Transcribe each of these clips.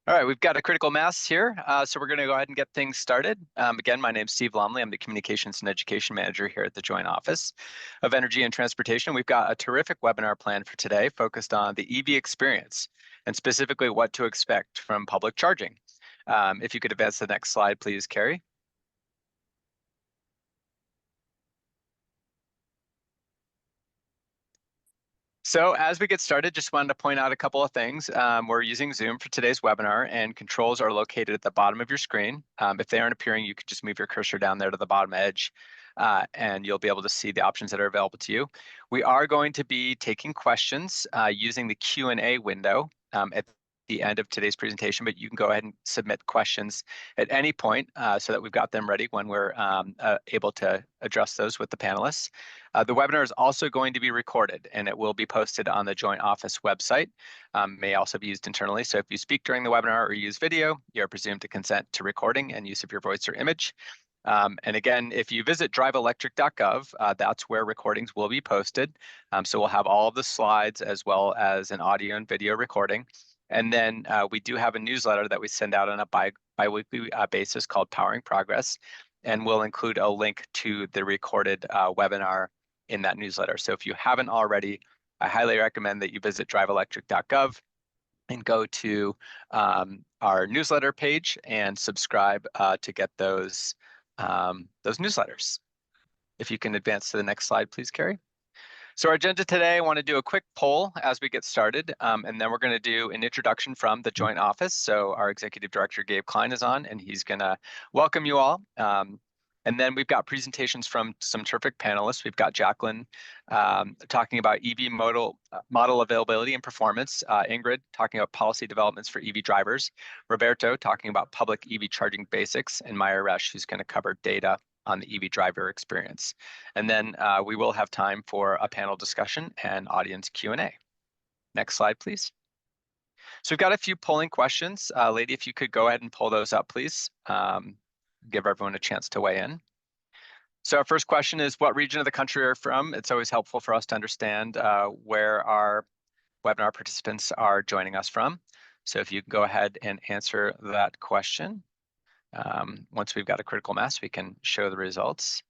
All right, we've got a critical mass here, so we're going to go ahead and get things started. Again, my name's Steve Lomley. I'm the Communications and Education Manager here at the Joint Office of Energy and Transportation. We've got a terrific webinar planned for today focused on the EV experience and specifically what to expect from public charging. If you could advance to the next slide, please, Carrie. So as we get started, just wanted to point out a couple of things. We're using Zoom for today's webinar, and controls are located at the bottom of your screen. If they aren't appearing, you could just move your cursor down there to the bottom edge, and you'll be able to see the options that are available to you. We are going to be taking questions using the Q&A window at the end of today's presentation, but you can go ahead and submit questions at any point so that we've got them ready when we're able to address those with the panelists. The webinar is also going to be recorded, and it will be posted on the Joint Office website. May also be used internally. So if you speak during the webinar or use video, you're presumed to consent to recording and use of your voice or image. And again, if you visit driveelectric.gov, that's where recordings will be posted. So we'll have all of the slides as well as an audio and video recording. And then we do have a newsletter that we send out on a bi-weekly basis called Powering Progress. And we'll include a link to the recorded webinar in that newsletter. So if you haven't already, I highly recommend that you visit driveelectric.gov and go to our newsletter page and subscribe to get those newsletters. If you can advance to the next slide, please, Carrie. So our agenda today, I want to do a quick poll as we get started, and then we're going to do an introduction from the Joint Office. So our Executive Director, Gabe Klein, is on, and he's going to welcome you all. And then we've got presentations from some terrific panelists. We've got Jacqueline talking about EV model availability and performance, Ingrid talking about policy developments for EV drivers, Roberto talking about public EV charging basics, and Maya Resch, who's going to cover data on the EV driver experience. And then we will have time for a panel discussion and audience Q&A. Next slide, please. So we've got a few polling questions. Lady, if you could go ahead and pull those up, please. Give everyone a chance to weigh in. So our first question is, what region of the country are you from? It's always helpful for us to understand where our webinar participants are joining us from. So if you can go ahead and answer that question. Once we've got a critical mass, we can show the results.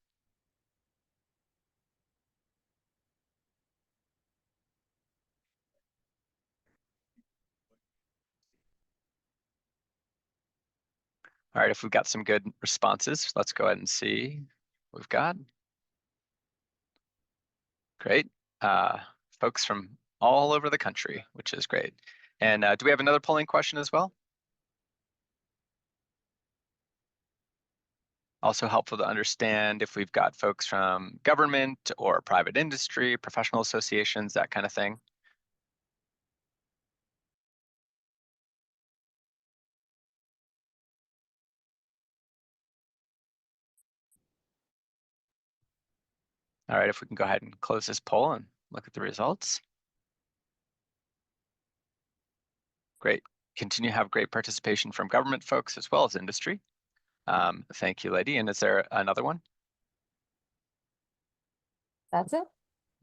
All right, if we've got some good responses, let's go ahead and see what we've got. Great. Folks from all over the country, which is great. And do we have another polling question as well? Also helpful to understand if we've got folks from government or private industry, professional associations, that kind of thing. All right, if we can go ahead and close this poll and look at the results. Great. Continue to have great participation from government folks as well as industry. Thank you, Lady. And is there another one? That's it.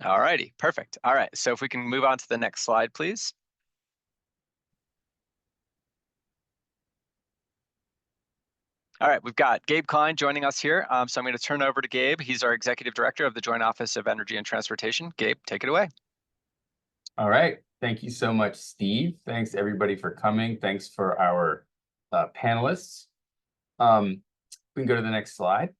All righty, perfect. All right, so if we can move on to the next slide, please. All right, we've got Gabe Klein joining us here. So I'm going to turn over to Gabe. He's our Executive Director of the Joint Office of Energy and Transportation. Gabe, take it away. All right. Thank you so much, Steve. Thanks, everybody, for coming. Thanks for our panelists. We can go to the next slide.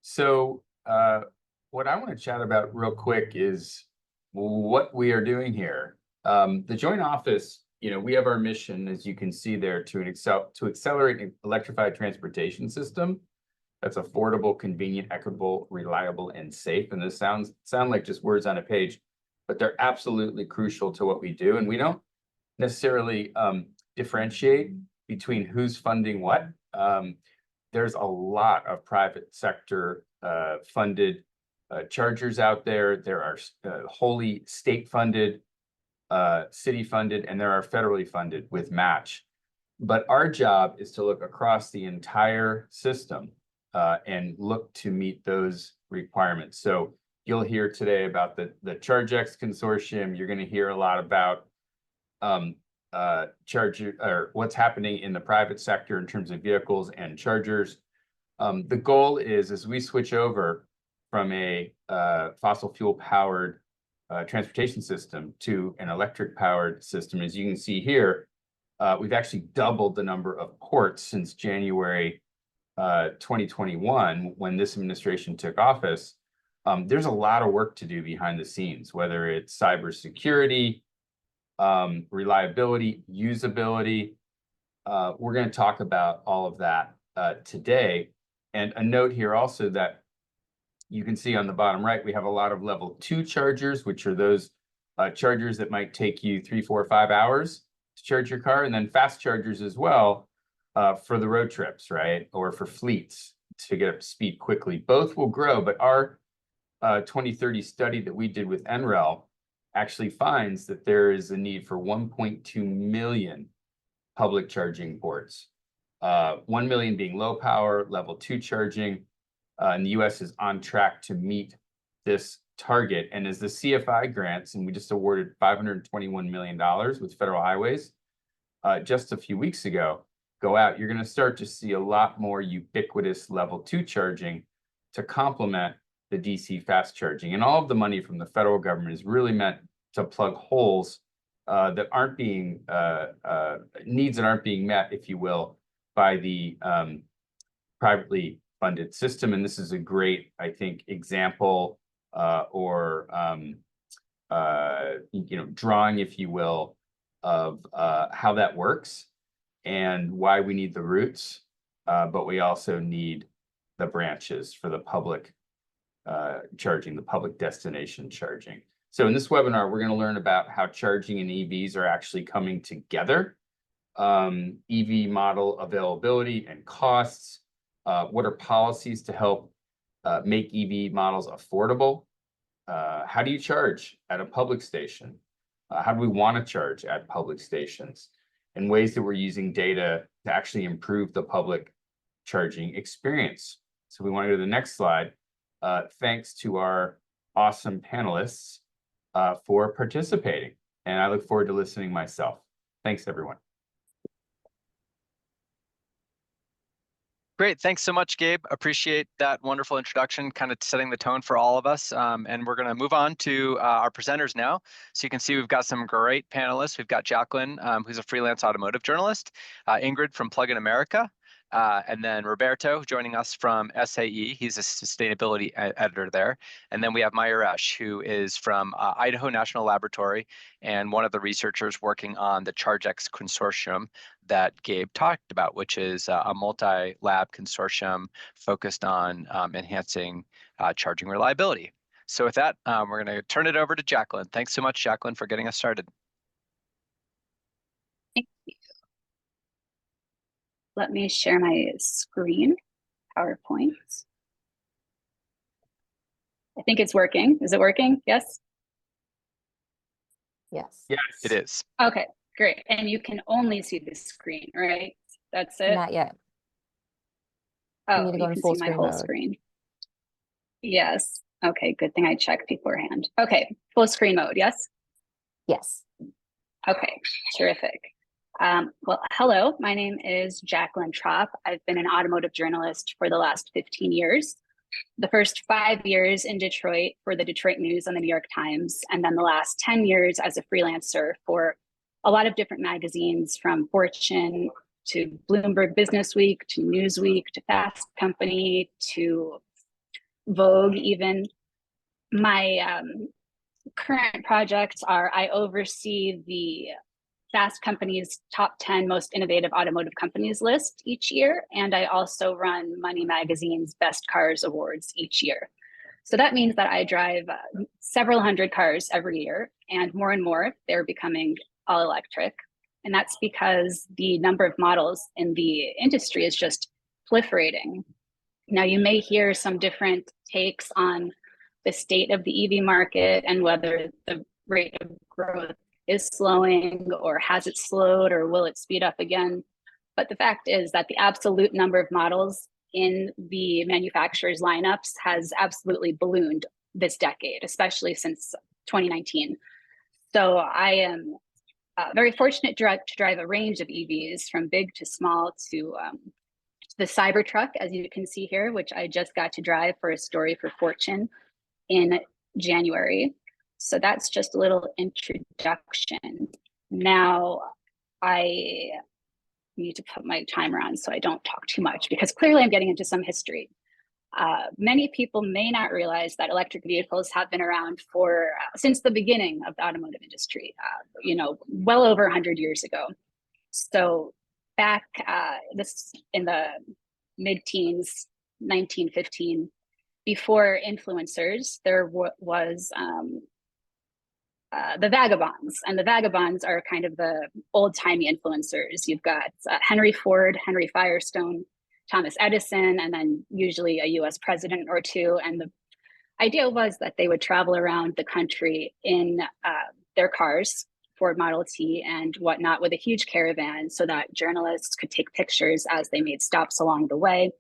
So what I want to chat about real quick is what we are doing here. The Joint Office, we have our mission, as you can see there, to accelerate an electrified transportation system that's affordable, convenient, equitable, reliable, and safe. And this sound like just words on a page, but they're absolutely crucial to what we do. And we don't necessarily differentiate between who's funding what. There's a lot of private sector funded chargers out there. There are wholly state-funded, city-funded, and there are federally funded with match. But our job is to look across the entire system and look to meet those requirements. So you'll hear today about the ChargeX Consortium. You're going to hear a lot about charger, or what's happening in the private sector in terms of vehicles and chargers. The goal is, as we switch over from a fossil fuel powered transportation system to an electric powered system, as you can see here, we've actually doubled the number of ports since January 2021, when this administration took office. There's a lot of work to do behind the scenes, whether it's cybersecurity, reliability, usability. We're going to talk about all of that today. And a note here also that you can see on the bottom right, we have a lot of level 2 chargers, which are those chargers that might take you 3, 4, 5 hours to charge your car, and then fast chargers as well for the road trips, right? Or for fleets to get up to speed quickly. Both will grow, but our 2030 study that we did with NREL actually finds that there is a need for 1.2 million public charging ports. 1 million being low power, level 2 charging. And the US is on track to meet this target. And as the CFI grants, and we just awarded $521 million with federal highways just a few weeks ago, go out, you're going to start to see a lot more ubiquitous level 2 charging to complement the DC fast charging. And all of the money from the federal government is really meant to plug holes that aren't being, needs that aren't being met, if you will, by the privately funded system. And this is a great, I think, example or drawing, if you will, of how that works and why we need the routes, but we also need the branches for the public charging, the public destination charging. So in this webinar, we're going to learn about how charging and EVs are actually coming together, EV model availability and costs, what are policies to help make EV models affordable, how do you charge at a public station, how do we want to charge at public stations, and ways that we're using data to actually improve the public charging experience. So we want to go to the next slide. Thanks to our awesome panelists for participating. And I look forward to listening myself. Thanks, everyone. Great. Thanks so much, Gabe. Appreciate that wonderful introduction, kind of setting the tone for all of us. And we're going to move on to our presenters now. So you can see we've got some great panelists. We've got Jacqueline, who's a freelance automotive journalist, Ingrid from Plug in America, and then Roberto joining us from SAE. He's a sustainability editor there. And then we have Mayuresh, who is from Idaho National Laboratory and one of the researchers working on the ChargeX consortium that Gabe talked about, which is a multi-lab consortium focused on enhancing charging reliability. So with that, we're going to turn it over to Jacqueline. Thanks so much, Jacqueline, for getting us started. Thank you. Let me share my screen, PowerPoint. I think it's working. Is it working? Yes? Yes. Yes. It is. Okay, great. And you can only see the screen, right? That's it? Not yet. Oh, need to go you in can full see my screen whole mode. screen. Yes. Okay, good thing I checked beforehand. Okay, full screen mode, yes? Yes. Okay, terrific. Well, hello, my name is Jacqueline Trop. I've been an automotive journalist for the last 15 years. The first 5 years in Detroit for the Detroit News and the New York Times, and then the last 10 years as a freelancer for a lot of different magazines, from Fortune to Bloomberg Businessweek to Newsweek to Fast Company to Vogue even. My current projects are I oversee the Fast Company's top 10 most innovative automotive companies list each year, and I also run Money Magazine's Best Cars Awards each year. So that means that I drive several hundred cars every year, and more they're becoming all electric. And that's because the number of models in the industry is just proliferating. Now, you may hear some different takes on the state of the EV market and whether the rate of growth is slowing, or has it slowed, or will it speed up again? But the fact is that the absolute number of models in the manufacturers' lineups has absolutely ballooned this decade, especially since 2019. So I am very fortunate to drive a range of EVs from big to small to the Cybertruck, as you can see here, which I just got to drive for a story for Fortune in January. So that's just a little introduction. Now I need to put my timer on so I don't talk too much, because clearly I'm getting into some history. Many people may not realize that electric vehicles have been around for since the beginning of the automotive industry, well over 100 years ago. So back this in the mid-teens, 1915, before influencers, there was the vagabonds, and the vagabonds are kind of the old-timey influencers. You've got Henry Ford, Henry Firestone, Thomas Edison, and then usually a US president or two. And the idea was that they would travel around the country in their cars, Ford Model T and whatnot, with a huge caravan so that journalists could take pictures as they made stops along the way.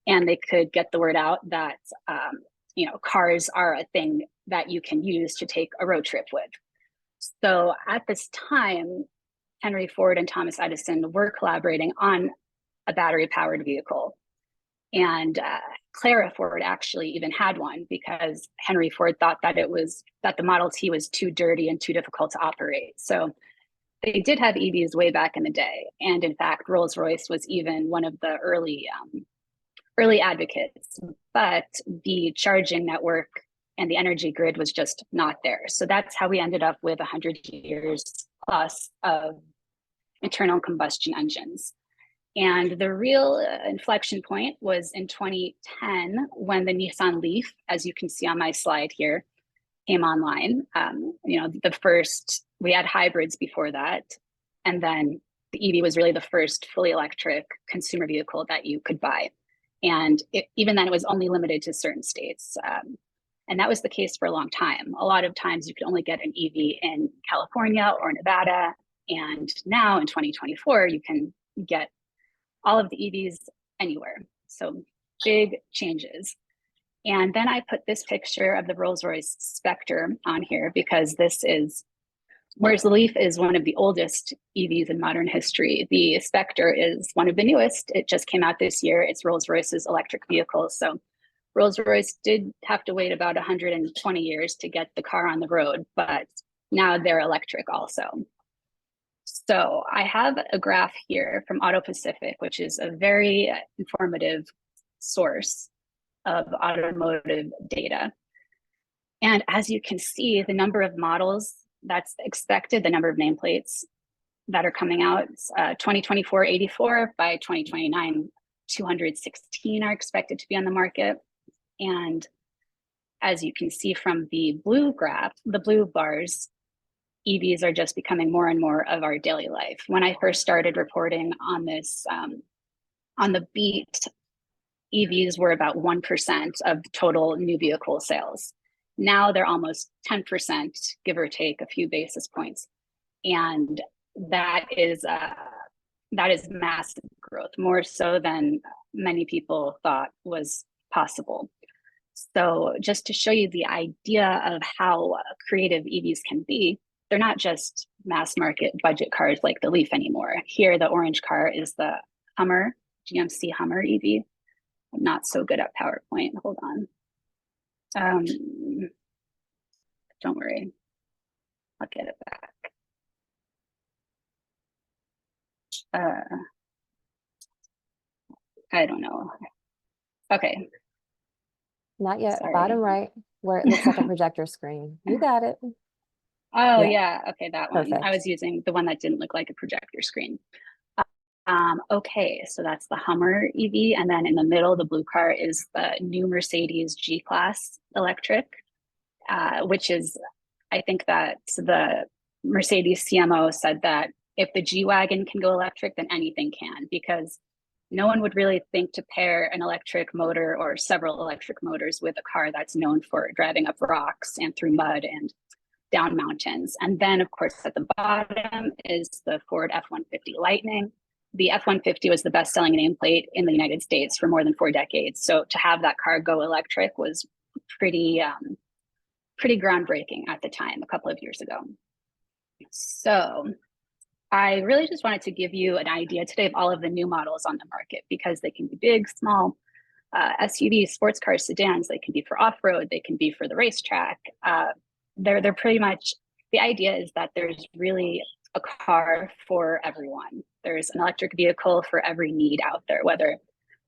And they could get the word out that, cars are a thing that you can use to take a road trip with. So at this time, Henry Ford and Thomas Edison were collaborating on a battery-powered vehicle. And Clara Ford actually even had one, because Henry Ford thought that the Model T was too dirty and too difficult to operate. So they did have EVs way back in the day. And in fact, Rolls-Royce was even one of the early advocates, but the charging network and the energy grid was just not there. So that's how we ended up with 100 years plus of internal combustion engines. And the real inflection point was in 2010, when the Nissan Leaf, as you can see on my slide here, came online. We had hybrids before that. And then the EV was really the first fully electric consumer vehicle that you could buy. And even then, it was only limited to certain states. And that was the case for a long time. A lot of times you could only get an EV in California or Nevada. And now in 2024, you can get all of the EVs anywhere. So big changes. And then I put this picture of the Rolls-Royce Spectre on here, because whereas the Leaf is one of the oldest EVs in modern history, the Spectre is one of the newest. It just came out this year. It's Rolls-Royce's electric vehicle. So Rolls-Royce did have to wait about 120 years to get the car on the road, but now they're electric also. So I have a graph here from Auto Pacific, which is a very informative source of automotive data. And as you can see, the number of models that's expected, the number of nameplates that are coming out, 2024, 84, by 2029, 216 are expected to be on the market. And as you can see from the blue graph, the blue bars, EVs are just becoming more and more of our daily life. When I first started reporting on this, on the beat, EVs were about 1% of total new vehicle sales. Now they're almost 10%, give or take a few basis points. And that is massive growth, more so than many people thought was possible. So just to show you the idea of how creative EVs can be, they're not just mass market budget cars like the Leaf anymore. Here, the orange car is the Hummer, GMC Hummer EV. I'm not so good at PowerPoint, hold on. Don't worry, I'll get it back. I don't know. Okay. Not yet, Sorry. bottom right, where it looks like a projector screen. You got it. Oh, Yeah. yeah. Okay, that one. Perfect. I was using the one that didn't look like a projector screen. Okay, so that's the Hummer EV. And then in the middle, the blue car is the new Mercedes G-Class electric, which is, I think that the Mercedes CMO said that if the G-Wagon can go electric, then anything can, because no one would really think to pair an electric motor or several electric motors with a car that's known for driving up rocks and through mud and down mountains. And then, of course, at the bottom is the Ford F-150 Lightning. The F-150 was the best-selling nameplate in the United States for more than 4 decades. So to have that car go electric was pretty groundbreaking at the time, a couple of years ago. So I really just wanted to give you an idea today of all of the new models on the market because they can be big, small, SUVs, sports cars, sedans. They can be for off-road. They can be for the racetrack. They're pretty much, the idea is that there's really a car for everyone. There's an electric vehicle for every need out there, whether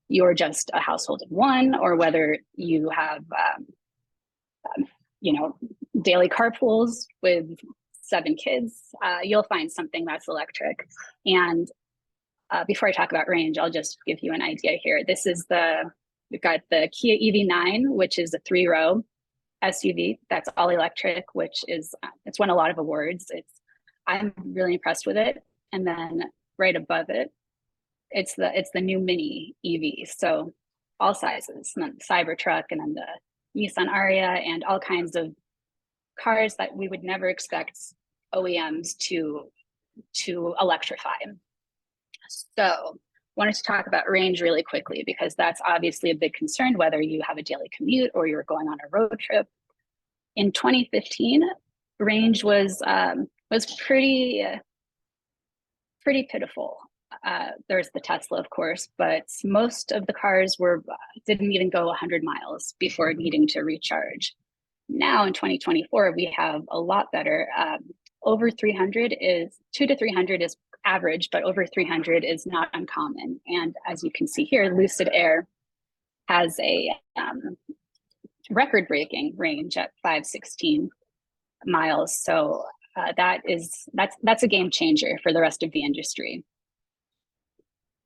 you're just a household of one or whether you have, daily carpools with 7 kids, you'll find something that's electric. And before I talk about range, I'll just give you an idea here. We've got the Kia EV9, which is a 3-row SUV that's all electric, which is, it's won a lot of awards. I'm really impressed with it. And then right above it, it's the new Mini EV. So all sizes, and then the Cybertruck, and then the Nissan Ariya, and all kinds of cars that we would never expect OEMs to electrify. So wanted to talk about range really quickly because that's obviously a big concern, whether you have a daily commute or you're going on a road trip. In 2015, range was pretty pitiful. There's the Tesla, of course, but most of the cars didn't even go 100 miles before needing to recharge. Now in 2024, we have a lot better. Over 300 is 200 to 300 is average, but over 300 is not uncommon. And as you can see here, Lucid Air has a record-breaking range at 516 miles. So that's a game changer for the rest of the industry.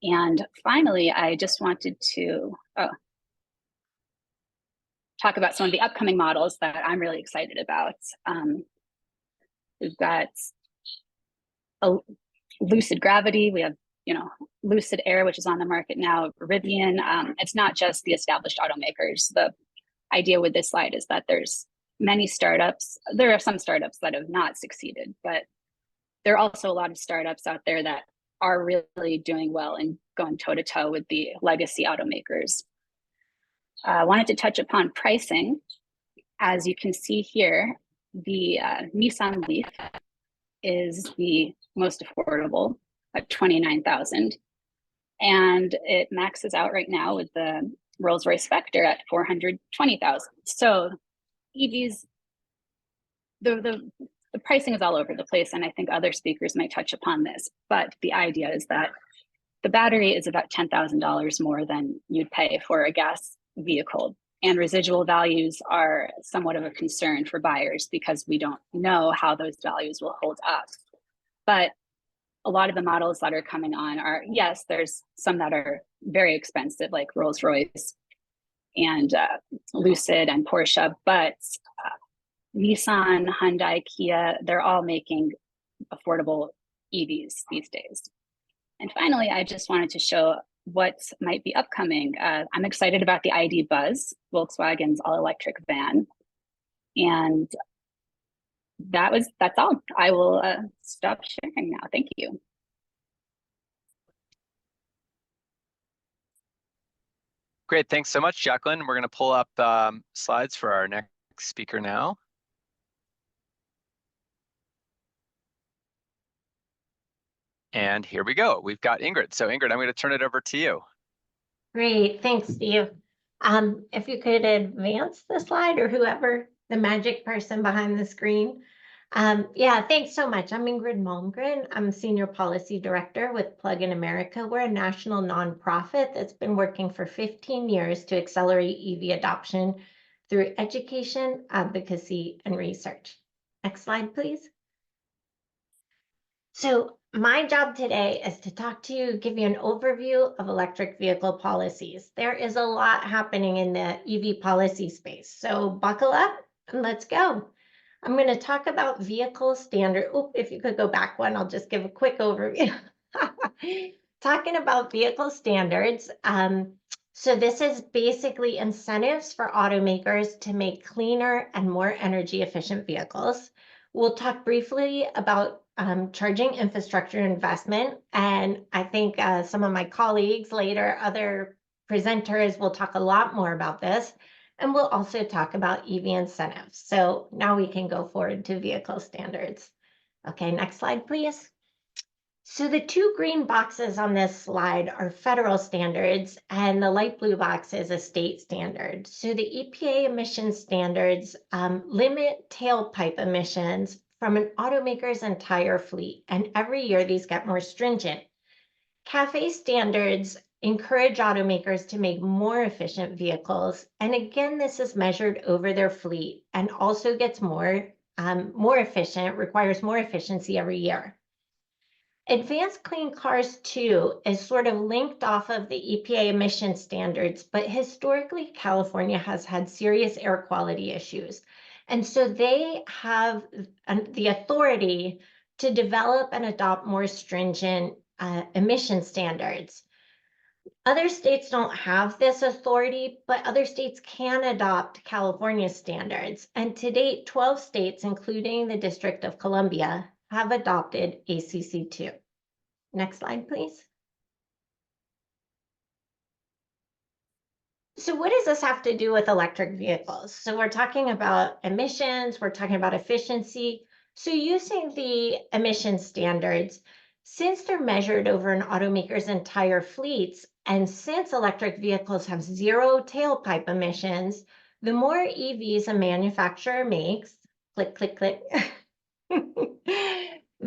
And finally, I just wanted to talk about some of the upcoming models that I'm really excited about. We've got a Lucid Gravity. We have, Lucid Air, which is on the market now, Rivian. It's not just the established automakers. The idea with this slide is that there's many startups. There are some startups that have not succeeded, but there are also a lot of startups out there that are really doing well and going toe-to-toe with the legacy automakers. I wanted to touch upon pricing. As you can see here, the Nissan Leaf is the most affordable at $29,000, and it maxes out right now with the Rolls-Royce Spectre at $420,000. So EVs, the pricing is all over the place, and I think other speakers might touch upon this, but the idea is that the battery is about $10,000 more than you'd pay for a gas vehicle. And residual values are somewhat of a concern for buyers because we don't know how those values will hold up. But a lot of the models that are coming on are, yes, there's some that are very expensive, like Rolls-Royce and Lucid and Porsche, but Nissan, Hyundai, Kia, they're all making affordable EVs these days. And finally, I just wanted to show what might be upcoming. I'm excited about the ID. Buzz, Volkswagen's all-electric van. And that's all. I will stop sharing now. Thank you. Great, thanks so much, Jacqueline. We're gonna pull up slides for our next speaker now. And here we go. We've got Ingrid. So Ingrid, I'm going to turn it over to you. Great, thanks, Steve. If you could advance the slide, or whoever, the magic person behind the screen. Yeah, thanks so much. I'm Ingrid Malmgren. I'm Senior Policy Director with Plug in America. We're a national nonprofit that's been working for 15 years to accelerate EV adoption through education, advocacy, and research. Next slide, please. So my job today is to talk to you, give you an overview of electric vehicle policies. There is a lot happening in the EV policy space, so buckle up and let's go. I'm going to talk about vehicle standard. Oh, if you could go back one, I'll just give a quick overview. Talking about vehicle standards. So this is basically incentives for automakers to make cleaner and more energy efficient vehicles. We'll talk briefly about charging infrastructure investment. And I think some of my colleagues later, other presenters will talk a lot more about this. And we'll also talk about EV incentives. So now we can go forward to vehicle standards. Okay, next slide, please. So the two green boxes on this slide are federal standards, and the light blue box is a state standard. So the EPA emission standards limit tailpipe emissions from an automaker's entire fleet, and every year these get more stringent. CAFE standards encourage automakers to make more efficient vehicles, and again, this is measured over their fleet and also gets more efficient, requires more efficiency every year. Advanced Clean Cars 2 is sort of linked off of the EPA emission standards, but historically, California has had serious air quality issues. And so they have the authority to develop and adopt more stringent emission standards. Other states don't have this authority, but other states can adopt California standards. And to date, 12 states, including the District of Columbia, have adopted ACC2. Next slide, please. So what does this have to do with electric vehicles? So we're talking about emissions, we're talking about efficiency. So using the emission standards, since they're measured over an automaker's entire fleets, and since electric vehicles have zero tailpipe emissions, the more EVs a manufacturer makes, click, click, click,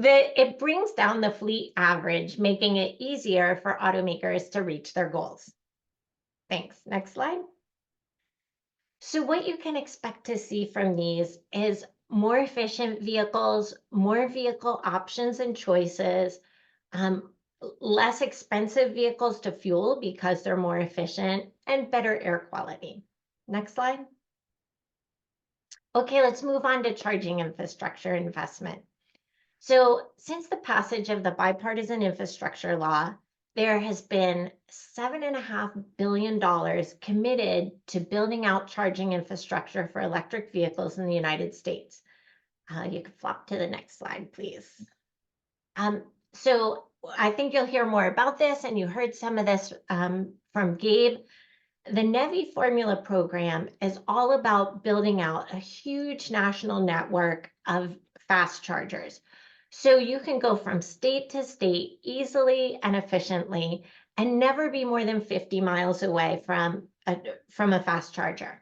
it brings down the fleet average, making it easier for automakers to reach their goals. Thanks. Next slide. So what you can expect to see from these is more efficient vehicles, more vehicle options and choices, less expensive vehicles to fuel because they're more efficient, and better air quality. Next slide. Okay, let's move on to charging infrastructure investment. So since the passage of the bipartisan infrastructure law, there has been $7.5 billion committed to building out charging infrastructure for electric vehicles in the United States. You can flop to the next slide, please. So I think you'll hear more about this, and you heard some of this from Gabe. The NEVI formula program is all about building out a huge national network of fast chargers. So you can go from state to state easily and efficiently and never be more than 50 miles away from a fast charger.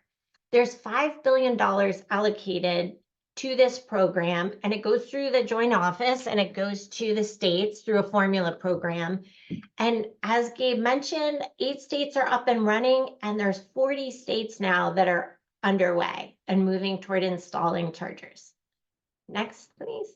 There's $5 billion allocated to this program, and it goes through the joint office and it goes to the states through a formula program. And as Gabe mentioned, 8 states are up and running, and there's 40 states now that are underway and moving toward installing chargers. Next, please.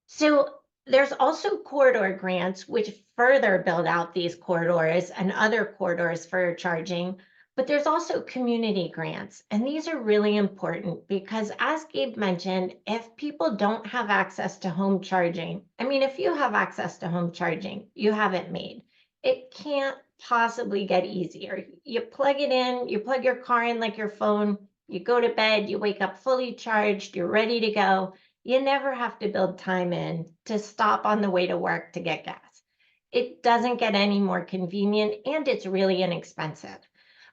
So there's also corridor grants, which further build out these corridors and other corridors for charging, but there's also community grants. And these are really important because, as Gabe mentioned, if people don't have access to home charging, I mean, if you have access to home charging, you have it made. It can't possibly get easier. You plug it in, you plug your car in like your phone, you go to bed, you wake up fully charged, you're ready to go. You never have to build time in to stop on the way to work to get gas. It doesn't get any more convenient, and it's really inexpensive.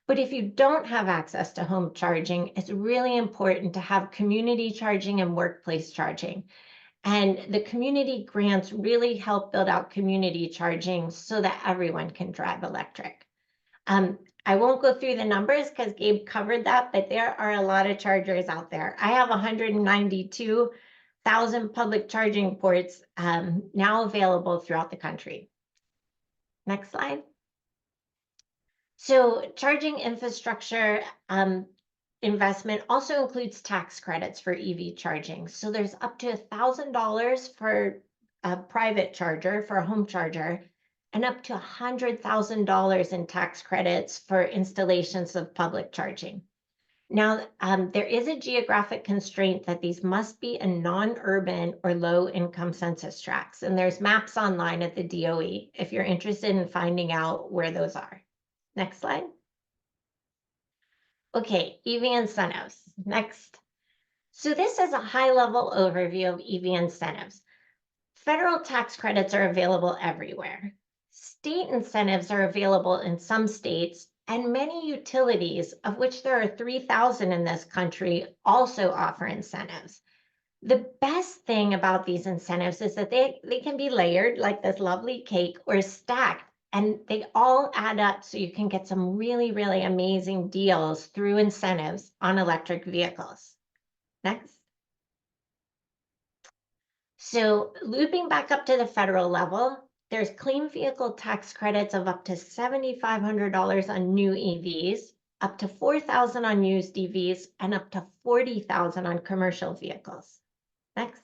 But if you don't have access to home charging, it's really important to have community charging and workplace charging. And the community grants really help build out community charging so that everyone can drive electric. I won't go through the numbers because Gabe covered that, but there are a lot of chargers out there. I have 192,000 public charging ports now available throughout the country. Next slide. So charging infrastructure investment also includes tax credits for EV charging. So there's up to $1,000 for a private charger, for a home charger, and up to $100,000 in tax credits for installations of public charging. Now, there is a geographic constraint that these must be in non-urban or low-income census tracts, and there's maps online at the DOE if you're interested in finding out where those are. Next slide. Okay, EV incentives. Next. So this is a high-level overview of EV incentives. Federal tax credits are available everywhere. State incentives are available in some states, and many utilities, of which there are 3,000 in this country, also offer incentives. The best thing about these incentives is that they can be layered like this lovely cake or stacked, and they all add up so you can get some really, really amazing deals through incentives on electric vehicles. Next. So looping back up to the federal level, there's clean vehicle tax credits of up to $7,500 on new EVs, up to $4,000 on used EVs, and up to $40,000 on commercial vehicles. Next.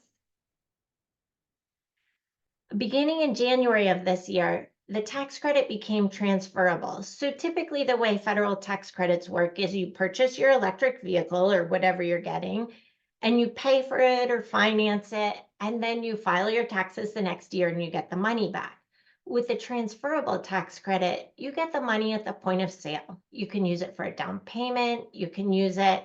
Beginning in January of this year, the tax credit became transferable. So typically the way federal tax credits work is you purchase your electric vehicle or whatever you're getting, and you pay for it or finance it, and then you file your taxes the next year and you get the money back. With the transferable tax credit, you get the money at the point of sale. You can use it for a down payment. You can use it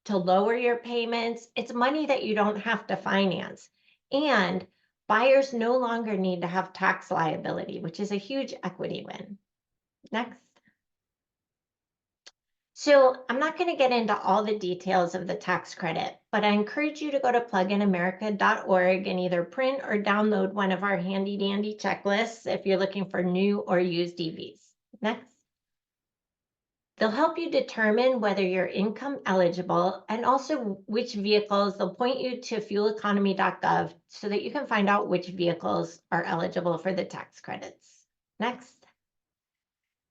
to lower your payments. It's money that you don't have to finance. And buyers no longer need to have tax liability, which is a huge equity win. Next. So I'm not going to get into all the details of the tax credit, but I encourage you to go to pluginamerica.org and either print or download one of our handy dandy checklists if you're looking for new or used EVs. Next. They'll help you determine whether you're income eligible and also which vehicles. They'll point you to fueleconomy.gov so that you can find out which vehicles are eligible for the tax credits. Next.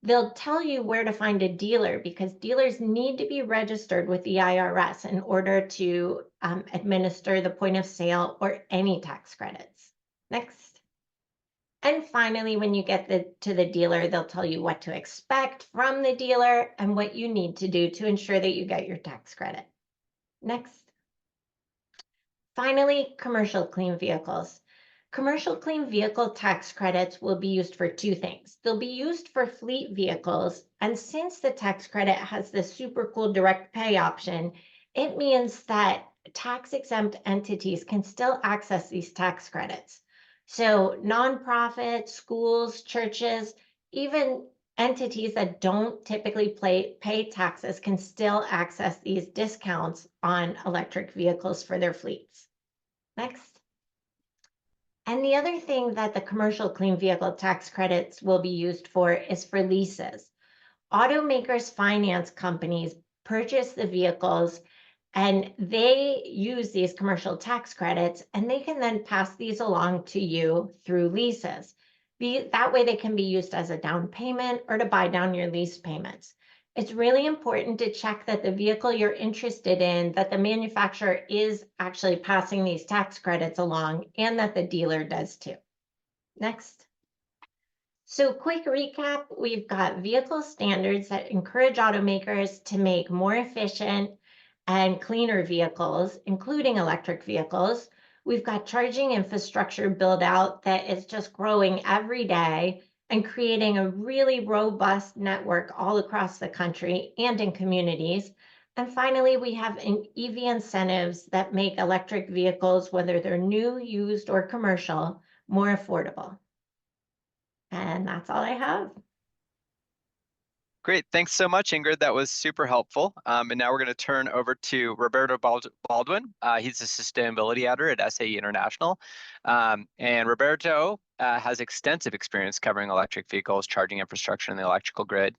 They'll tell you where to find a dealer because dealers need to be registered with the IRS in order to administer the point of sale or any tax credits. Next. And finally, when you get to the dealer, they'll tell you what to expect from the dealer and what you need to do to ensure that you get your tax credit. Next. Finally, commercial clean vehicles. Commercial clean vehicle tax credits will be used for two things. They'll be used for fleet vehicles, and since the tax credit has this super cool direct pay option, it means that tax-exempt entities can still access these tax credits. So nonprofits, schools, churches, even entities that don't typically pay taxes can still access these discounts on electric vehicles for their fleets. Next. And the other thing that the commercial clean vehicle tax credits will be used for is for leases. Automakers finance companies purchase the vehicles and they use these commercial tax credits, and they can then pass these along to you through leases. That way they can be used as a down payment or to buy down your lease payments. It's really important to check that the vehicle you're interested in, that the manufacturer is actually passing these tax credits along and that the dealer does too. Next. So quick recap, we've got vehicle standards that encourage automakers to make more efficient and cleaner vehicles, including electric vehicles. We've got charging infrastructure build out that is just growing every day and creating a really robust network all across the country and in communities. And finally, we have EV incentives that make electric vehicles, whether they're new, used, or commercial, more affordable. And that's all I have. Great. Thanks so much, Ingrid. That was super helpful. And now we're going to turn over to Roberto Baldwin. He's a sustainability editor at SAE International. And Roberto has extensive experience covering electric vehicles, charging infrastructure, and the electrical grid.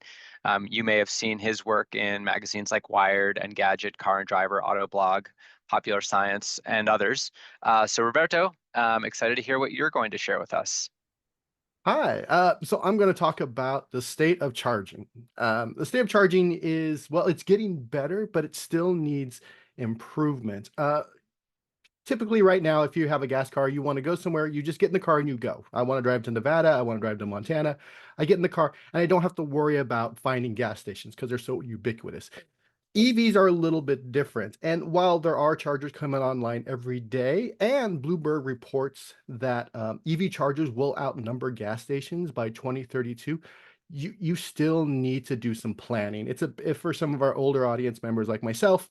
You may have seen his work in magazines like Wired, Engadget, Car and Driver, Autoblog, Popular Science, and others. So Roberto, excited to hear what you're going to share with us. Hi, so I'm going to talk about the state of charging. The state of charging is, well, it's getting better, but it still needs improvement. Typically right now, if you have a gas car, you want to go somewhere, you just get in the car and you go. I want to drive to Nevada. I want to drive to Montana. I get in the car and I don't have to worry about finding gas stations because they're so ubiquitous. EVs are a little bit different. And while there are chargers coming online every day, and Bloomberg reports that EV chargers will outnumber gas stations by 2032, you still need to do some planning. If for some of our older audience members like myself,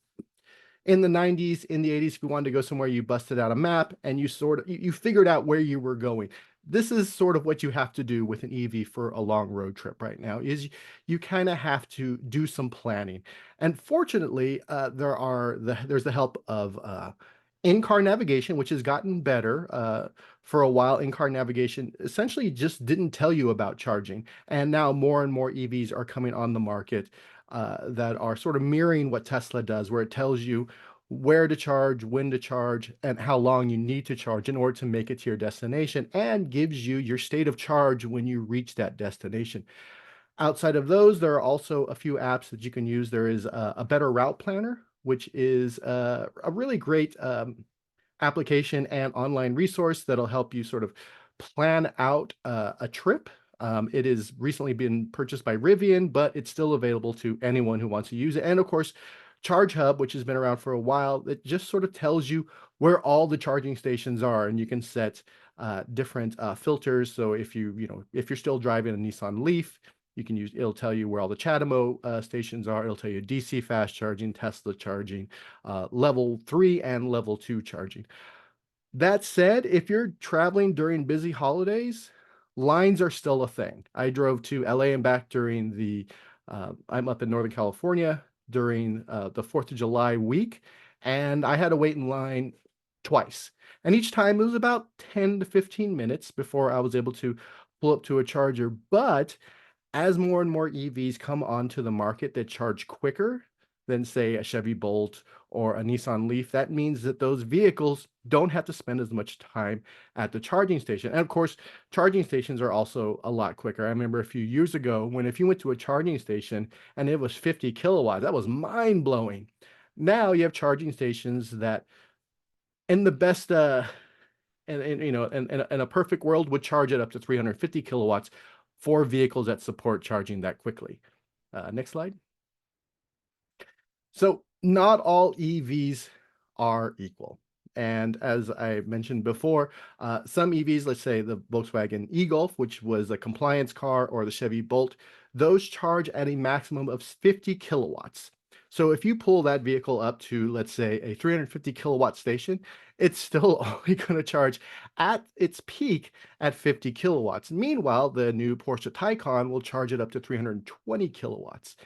in the 90s, in the 80s, if you wanted to go somewhere, you busted out a map and you figured out where you were going. This is sort of what you have to do with an EV for a long road trip right now, is you kind of have to do some planning. And fortunately, there's the help of in-car navigation, which has gotten better. For a while, in-car navigation essentially just didn't tell you about charging. And now more and more EVs are coming on the market that are sort of mirroring what Tesla does, where it tells you where to charge, when to charge, and how long you need to charge in order to make it to your destination, and gives you your state of charge when you reach that destination. Outside of those, there are also a few apps that you can use. There is a Better Route Planner, which is a really great application and online resource that'll help you sort of plan out a trip. It has recently been purchased by Rivian, but it's still available to anyone who wants to use it. And of course, Charge Hub, which has been around for a while, it just sort of tells you where all the charging stations are, and you can set different filters. So if if you're still driving a Nissan Leaf, you can use, it'll tell you where all the CHAdeMO stations are. It'll tell you DC fast charging, Tesla charging, level 3 and level 2 charging. That said, if you're traveling during busy holidays, lines are still a thing. I drove to LA and back during I'm up in Northern California during the 4th of July week, and I had to wait in line twice. And each time it was about 10 to 15 minutes before I was able to pull up to a charger. But as more and more EVs come onto the market that charge quicker than, say, a Chevy Bolt or a Nissan Leaf, that means that those vehicles don't have to spend as much time at the charging station. And of course, charging stations are also a lot quicker. I remember a few years ago when if you went to a charging station and it was 50 kilowatts, that was mind-blowing. Now you have charging stations that, in the best in a perfect world, would charge it up to 350 kilowatts for vehicles that support charging that quickly. Next slide. So not all EVs are equal. And as I mentioned before, some EVs, let's say the Volkswagen e-Golf, which was a compliance car, or the Chevy Bolt, those charge at a maximum of 50 kilowatts. So if you pull that vehicle up to, let's say, a 350 kilowatt station, it's still only going to charge at its peak at 50 kilowatts. Meanwhile, the new Porsche Taycan will charge it up to 320 kilowatts.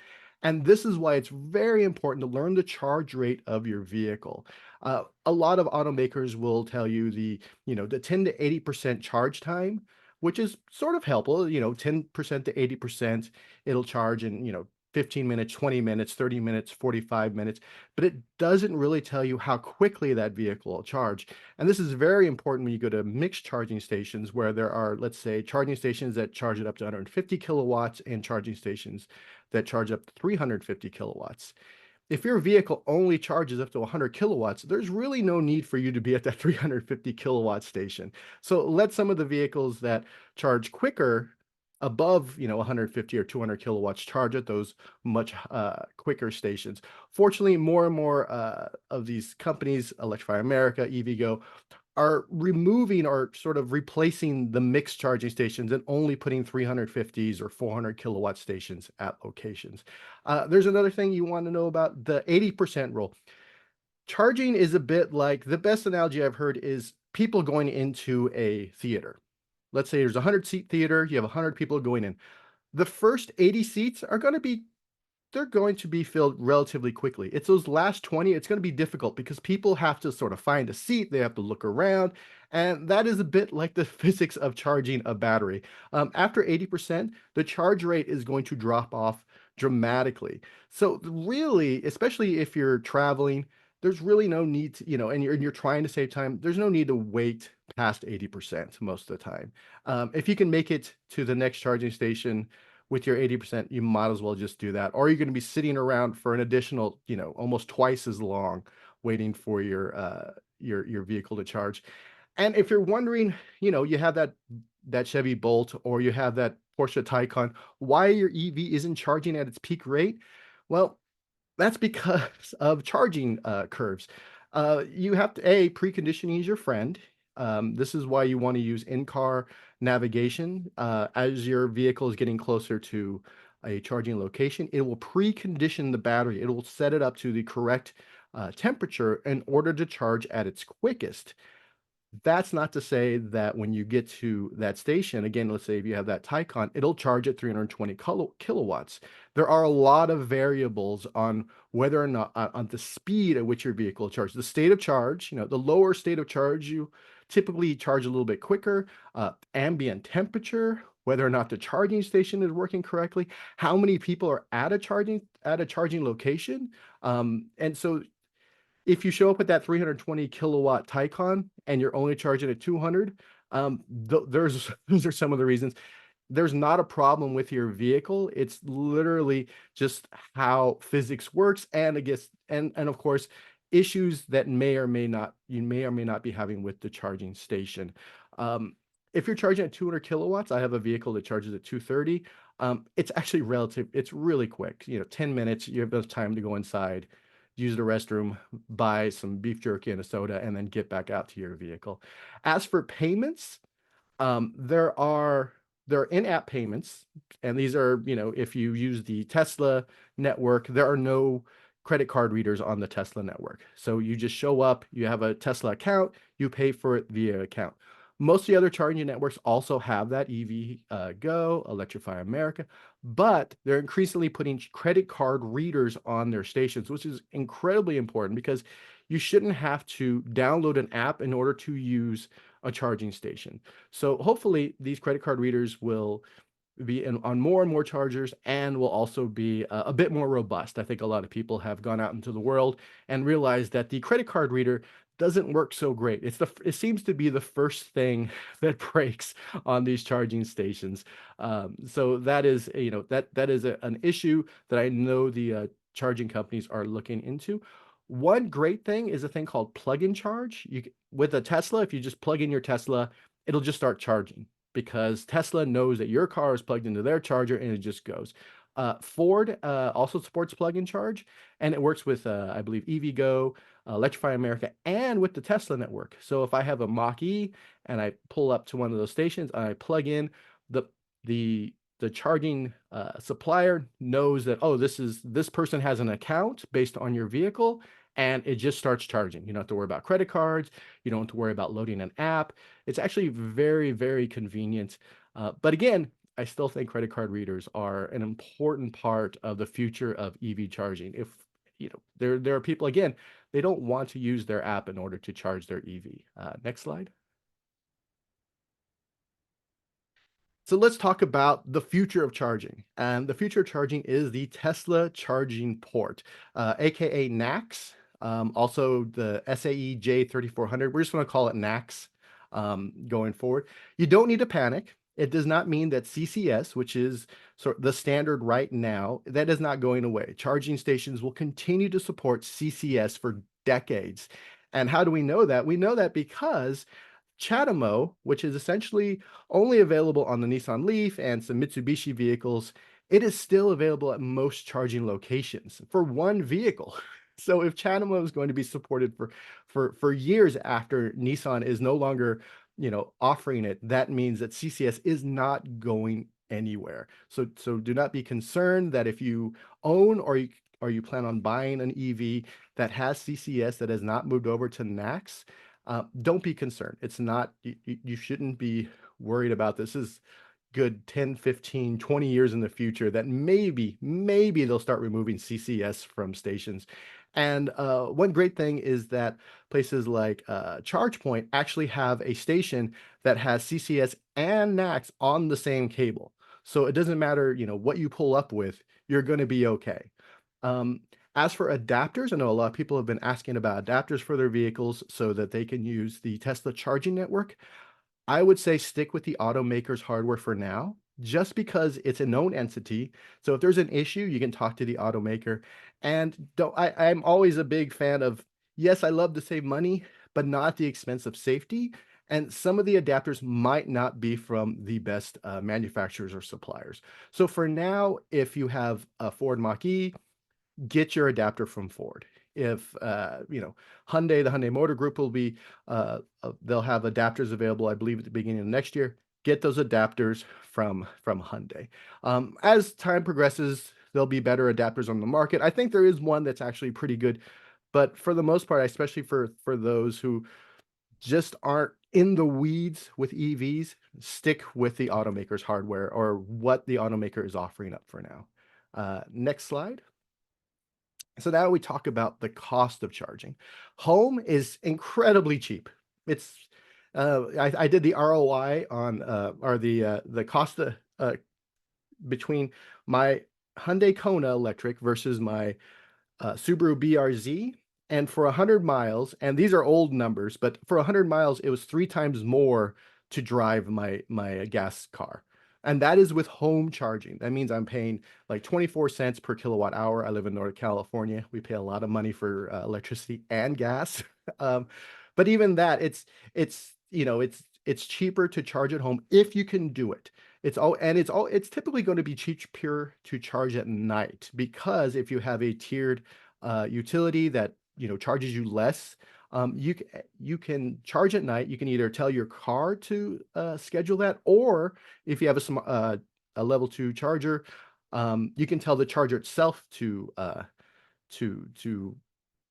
And this is why it's very important to learn the charge rate of your vehicle. A lot of automakers will tell you the 10 to 80% charge time, which is sort of helpful. 10% to 80%, it'll charge in 15 minutes, 20 minutes, 30 minutes, 45 minutes, but it doesn't really tell you how quickly that vehicle will charge. And this is very important when you go to mixed charging stations, where there are, let's say, charging stations that charge it up to 150 kilowatts and charging stations that charge up to 350 kilowatts. If your vehicle only charges up to 100 kilowatts, there's really no need for you to be at that 350 kilowatt station. So let some of the vehicles that charge quicker, above 150 or 200 kilowatts, charge at those much quicker stations. Fortunately, more and more of these companies, Electrify America, EVgo, are removing or sort of replacing the mixed charging stations and only putting 350s or 400 kilowatt stations at locations. There's another thing you want to know about the 80% rule. Charging is a bit like, the best analogy I've heard is people going into a theater. Let's say there's a 100-seat theater, you have 100 people going in. The first 80 seats are going to be filled relatively quickly. It's those last 20, it's going to be difficult because people have to sort of find a seat, they have to look around, and that is a bit like the physics of charging a battery. After 80%, the charge rate is going to drop off dramatically. So really, especially if you're traveling, there's really no need to, and you're trying to save time, there's no need to wait past 80% most of the time. If you can make it to the next charging station with your 80%, you might as well just do that. Or you're going to be sitting around for an additional, almost twice as long waiting for your vehicle to charge. And if you're wondering, you have that Chevy Bolt or you have that Porsche Taycan, why your EV isn't charging at its peak rate? Well, that's because of charging curves. You have to, preconditioning is your friend. This is why you want to use in-car navigation. As your vehicle is getting closer to a charging location, it will precondition the battery. It will set it up to the correct temperature in order to charge at its quickest. That's not to say that when you get to that station, again, let's say if you have that Taycan, it'll charge at 320 kilowatts. There are a lot of variables on whether or not on the speed at which your vehicle charges. The state of charge, the lower state of charge, you typically charge a little bit quicker. Ambient temperature, whether or not the charging station is working correctly, how many people are at a charging location, and so if you show up with that 320 kilowatt Taycan and you're only charging at 200, those are some of the reasons. There's not a problem with your vehicle. It's literally just how physics works, and I guess, and of course, issues that you may or may not be having with the charging station. If you're charging at 200 kilowatts, I have a vehicle that charges at 230. It's actually it's really quick. 10 minutes. You have enough time to go inside, use the restroom, buy some beef jerky and a soda, and then get back out to your vehicle. As for payments, there are in-app payments, and these are, if you use the Tesla network, there are no credit card readers on the Tesla network. So you just show up, you have a Tesla account, you pay for it via account. Most of the other charging networks also have that, EVgo, Electrify America, but they're increasingly putting credit card readers on their stations, which is incredibly important because you shouldn't have to download an app in order to use a charging station. So hopefully these credit card readers will be on more and more chargers and will also be a bit more robust. I think a lot of people have gone out into the world and realized that the credit card reader doesn't work so great. It seems to be the first thing that breaks on these charging stations. So that is an issue that I know the charging companies are looking into. One great thing is a thing called plug-in charge. With a Tesla, if you just plug in your Tesla, it'll just start charging because Tesla knows that your car is plugged into their charger and it just goes. Ford also supports plug-in charge, and it works with, I believe, EVgo, Electrify America, and with the Tesla network. So if I have a Mach-E and I pull up to one of those stations and I plug in, the charging supplier knows that, oh, this person has an account based on your vehicle, and it just starts charging. You don't have to worry about credit cards. You don't have to worry about loading an app. It's actually very, very convenient. But again, I still think credit card readers are an important part of the future of EV charging. If there are people, again, they don't want to use their app in order to charge their EV. Next slide. So let's talk about the future of charging. And the future of charging is the Tesla charging port, aka NACS. Also the SAE J3400. We're just going to call it NACS going forward. You don't need to panic. It does not mean that CCS, which is sort of the standard right now, that is not going away. Charging stations will continue to support CCS for decades. And how do we know that? We know that because CHAdeMO, which is essentially only available on the Nissan Leaf and some Mitsubishi vehicles, it is still available at most charging locations for one vehicle. So if CHAdeMO is going to be supported for years after Nissan is no longer offering it, that means that CCS is not going anywhere. So do not be concerned that if you own or you plan on buying an EV that has CCS that has not moved over to NACS, don't be concerned. It's not, you shouldn't be worried about this. This is good 10, 15, 20 years in the future that maybe they'll start removing CCS from stations. And one great thing is that places like ChargePoint actually have a station that has CCS and NACS on the same cable. So it doesn't matter, what you pull up with, you're going to be okay. As for adapters, I know a lot of people have been asking about adapters for their vehicles so that they can use the Tesla charging network. I would say stick with the automaker's hardware for now, just because it's a known entity. So if there's an issue, you can talk to the automaker. And I'm always a big fan of, yes, I love to save money, but not at the expense of safety. And some of the adapters might not be from the best manufacturers or suppliers. So for now, if you have a Ford Mach-E, get your adapter from Ford. If Hyundai, the Hyundai Motor Group will be, they'll have adapters available, I believe, at the beginning of next year. Get those adapters from Hyundai. As time progresses, there'll be better adapters on the market. I think there is one that's actually pretty good, but for the most part, especially for those who just aren't in the weeds with EVs, stick with the automaker's hardware or what the automaker is offering up for now. Next slide. So now we talk about the cost of charging. Home is incredibly cheap. It's I did the ROI on or the cost between my Hyundai Kona electric versus my Subaru BRZ. And for 100 miles, and these are old numbers, but for 100 miles, it was 3 times more to drive my gas car. And that is with home charging. That means I'm paying like 24 cents per kilowatt hour. I live in Northern California. We pay a lot of money for electricity and gas. But even that, it's it's cheaper to charge at home if you can do it. It's typically going to be cheaper to charge at night, because if you have a tiered utility that charges you less, you can charge at night. You can either tell your car to schedule that, or if you have a level 2 charger, you can tell the charger itself to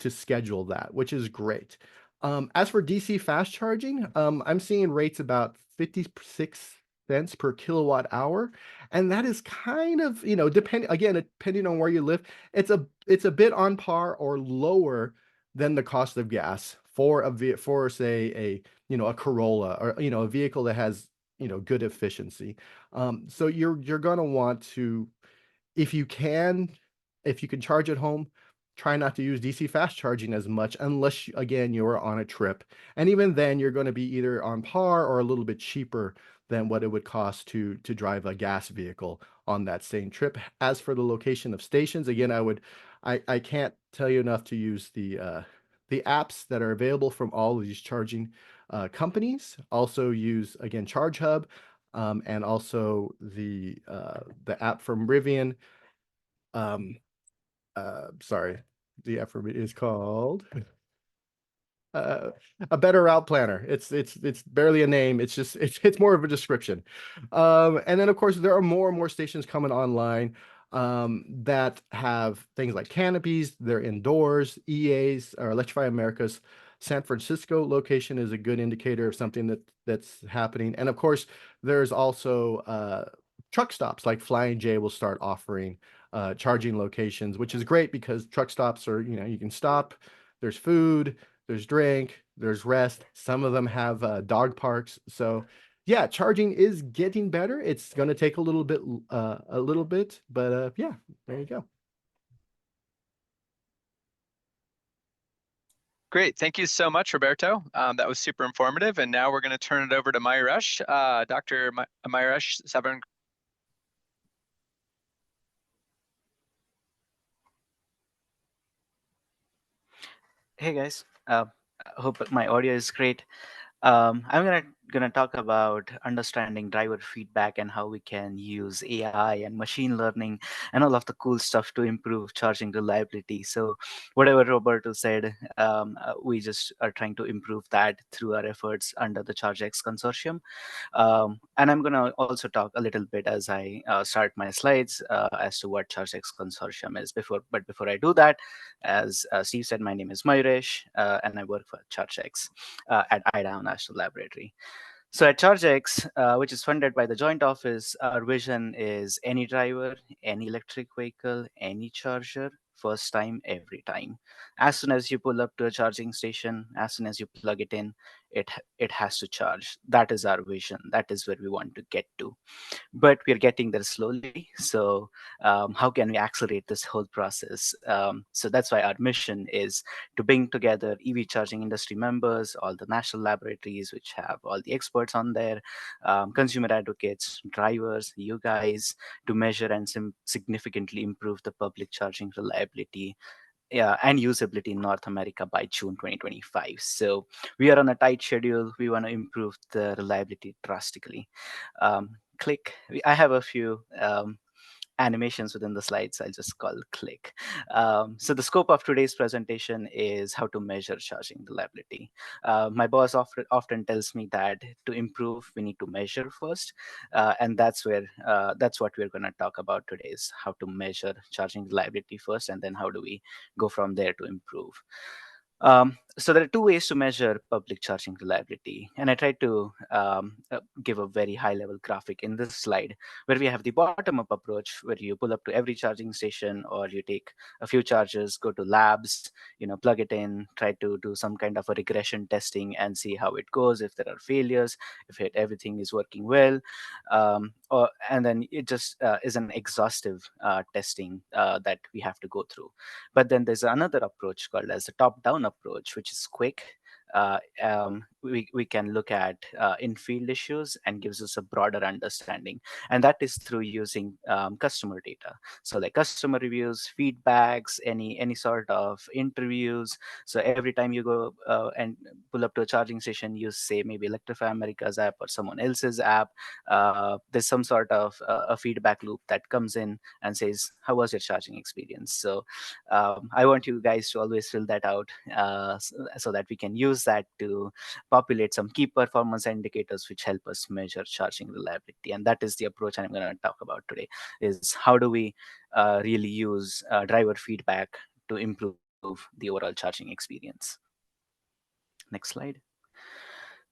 schedule that, which is great. As for DC fast charging, I'm seeing rates about 56 cents per kilowatt hour, and that is kind of, depending on where you live, it's a bit on par or lower than the cost of gas for say a Corolla, or a vehicle that has good efficiency. So you're gonna want to, if you can charge at home, try not to use DC fast charging as much, unless again you're on a trip, and even then you're going to be either on par or a little bit cheaper than what it would cost to drive a gas vehicle on that same trip. As for the location of stations, again, I can't tell you enough to use the apps that are available from all of these charging companies. Also use, again, ChargeHub, and also the app from Rivian. Sorry, the app from it is called a better route planner. It's barely a name. It's just it's more of a description. And then of course there are more and more stations coming online that have things like canopies. They're indoors. EA's, or Electrify America's San Francisco location, is a good indicator of something that's happening. And of course there's also truck stops, like Flying J will start offering charging locations, which is great because truck stops are, you can stop, there's food, there's drink, there's rest. Some of them have dog parks. So yeah, charging is getting better. It's going to take a little bit, but yeah, there you go. Great. Thank you so much, Roberto. That was super informative. And now we're going to turn it over to Mayuresh. Dr. Mayuresh Savan. Hey guys, I hope my audio is great. I'm gonna talk about understanding driver feedback and how we can use AI and machine learning and all of the cool stuff to improve charging reliability. So whatever Roberto said, we just are trying to improve that through our efforts under the ChargeX consortium. And I'm gonna also talk a little bit as I start my slides as to what ChargeX consortium is. Before I do that, as Steve said, my name is Mayuresh, and I work for ChargeX at Idaho National Laboratory. So at ChargeX, which is funded by the Joint Office, our vision is any driver, any electric vehicle, any charger, first time, every time. As soon as you pull up to a charging station, as soon as you plug it in, it has to charge. That is our vision. That is where we want to get to. But we're getting there slowly. So how can we accelerate this whole process? So that's why our mission is to bring together EV charging industry members, all the national laboratories, which have all the experts on there, consumer advocates, drivers, you guys, to measure and significantly improve the public charging reliability and usability in North America by June 2025. So we are on a tight schedule. We want to improve the reliability drastically. Click. I have a few animations within the slides. I'll just call click. So the scope of today's presentation is how to measure charging reliability. My boss often tells me that to improve, we need to measure first. And that's what we're going to talk about today, is how to measure charging reliability first, and then how do we go from there to improve. So there are two ways to measure public charging reliability. And I tried to give a very high level graphic in this slide where we have the bottom up approach where you pull up to every charging station or you take a few chargers, go to labs, plug it in, try to do some kind of a regression testing and see how it goes, if there are failures, if everything is working well. And then it just is an exhaustive testing that we have to go through. But then there's another approach called as the top-down approach, which is quick. We can look at in-field issues and gives us a broader understanding. And that is through using customer data. So like customer reviews, feedbacks, any sort of interviews. So every time you go and pull up to a charging station, you say maybe Electrify America's app or someone else's app, there's some sort of a feedback loop that comes in and says, how was your charging experience? So I want you guys to always fill that out so that we can use that to populate some key performance indicators which help us measure charging reliability. And that is the approach I'm going to talk about today, is how do we really use driver feedback to improve the overall charging experience. Next slide.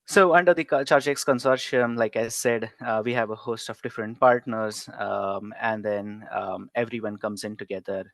So under the ChargeX consortium, like I said, we have a host of different partners, and then everyone comes in together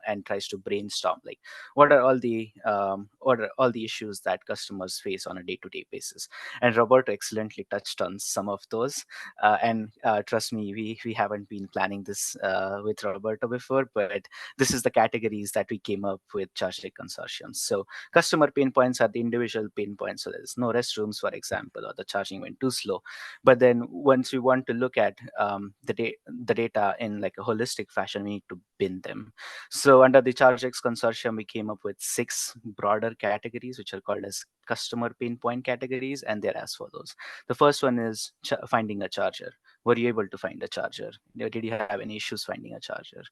and tries to brainstorm, like what are all the issues that customers face on a day-to-day basis. And Roberto excellently touched on some of those. And trust me, we haven't been planning this with Roberto before, but this is the categories that we came up with ChargeX consortium. So customer pain points are the individual pain points. So there's no restrooms, for example, or the charging went too slow. But then once we want to look at the data in like a holistic fashion, we need to bin them. So under the ChargeX consortium, we came up with 6 broader categories, which are called as customer pain point categories, and they're as follows. The first one is finding a charger. Were you able to find a charger? Did you have any issues finding a charger?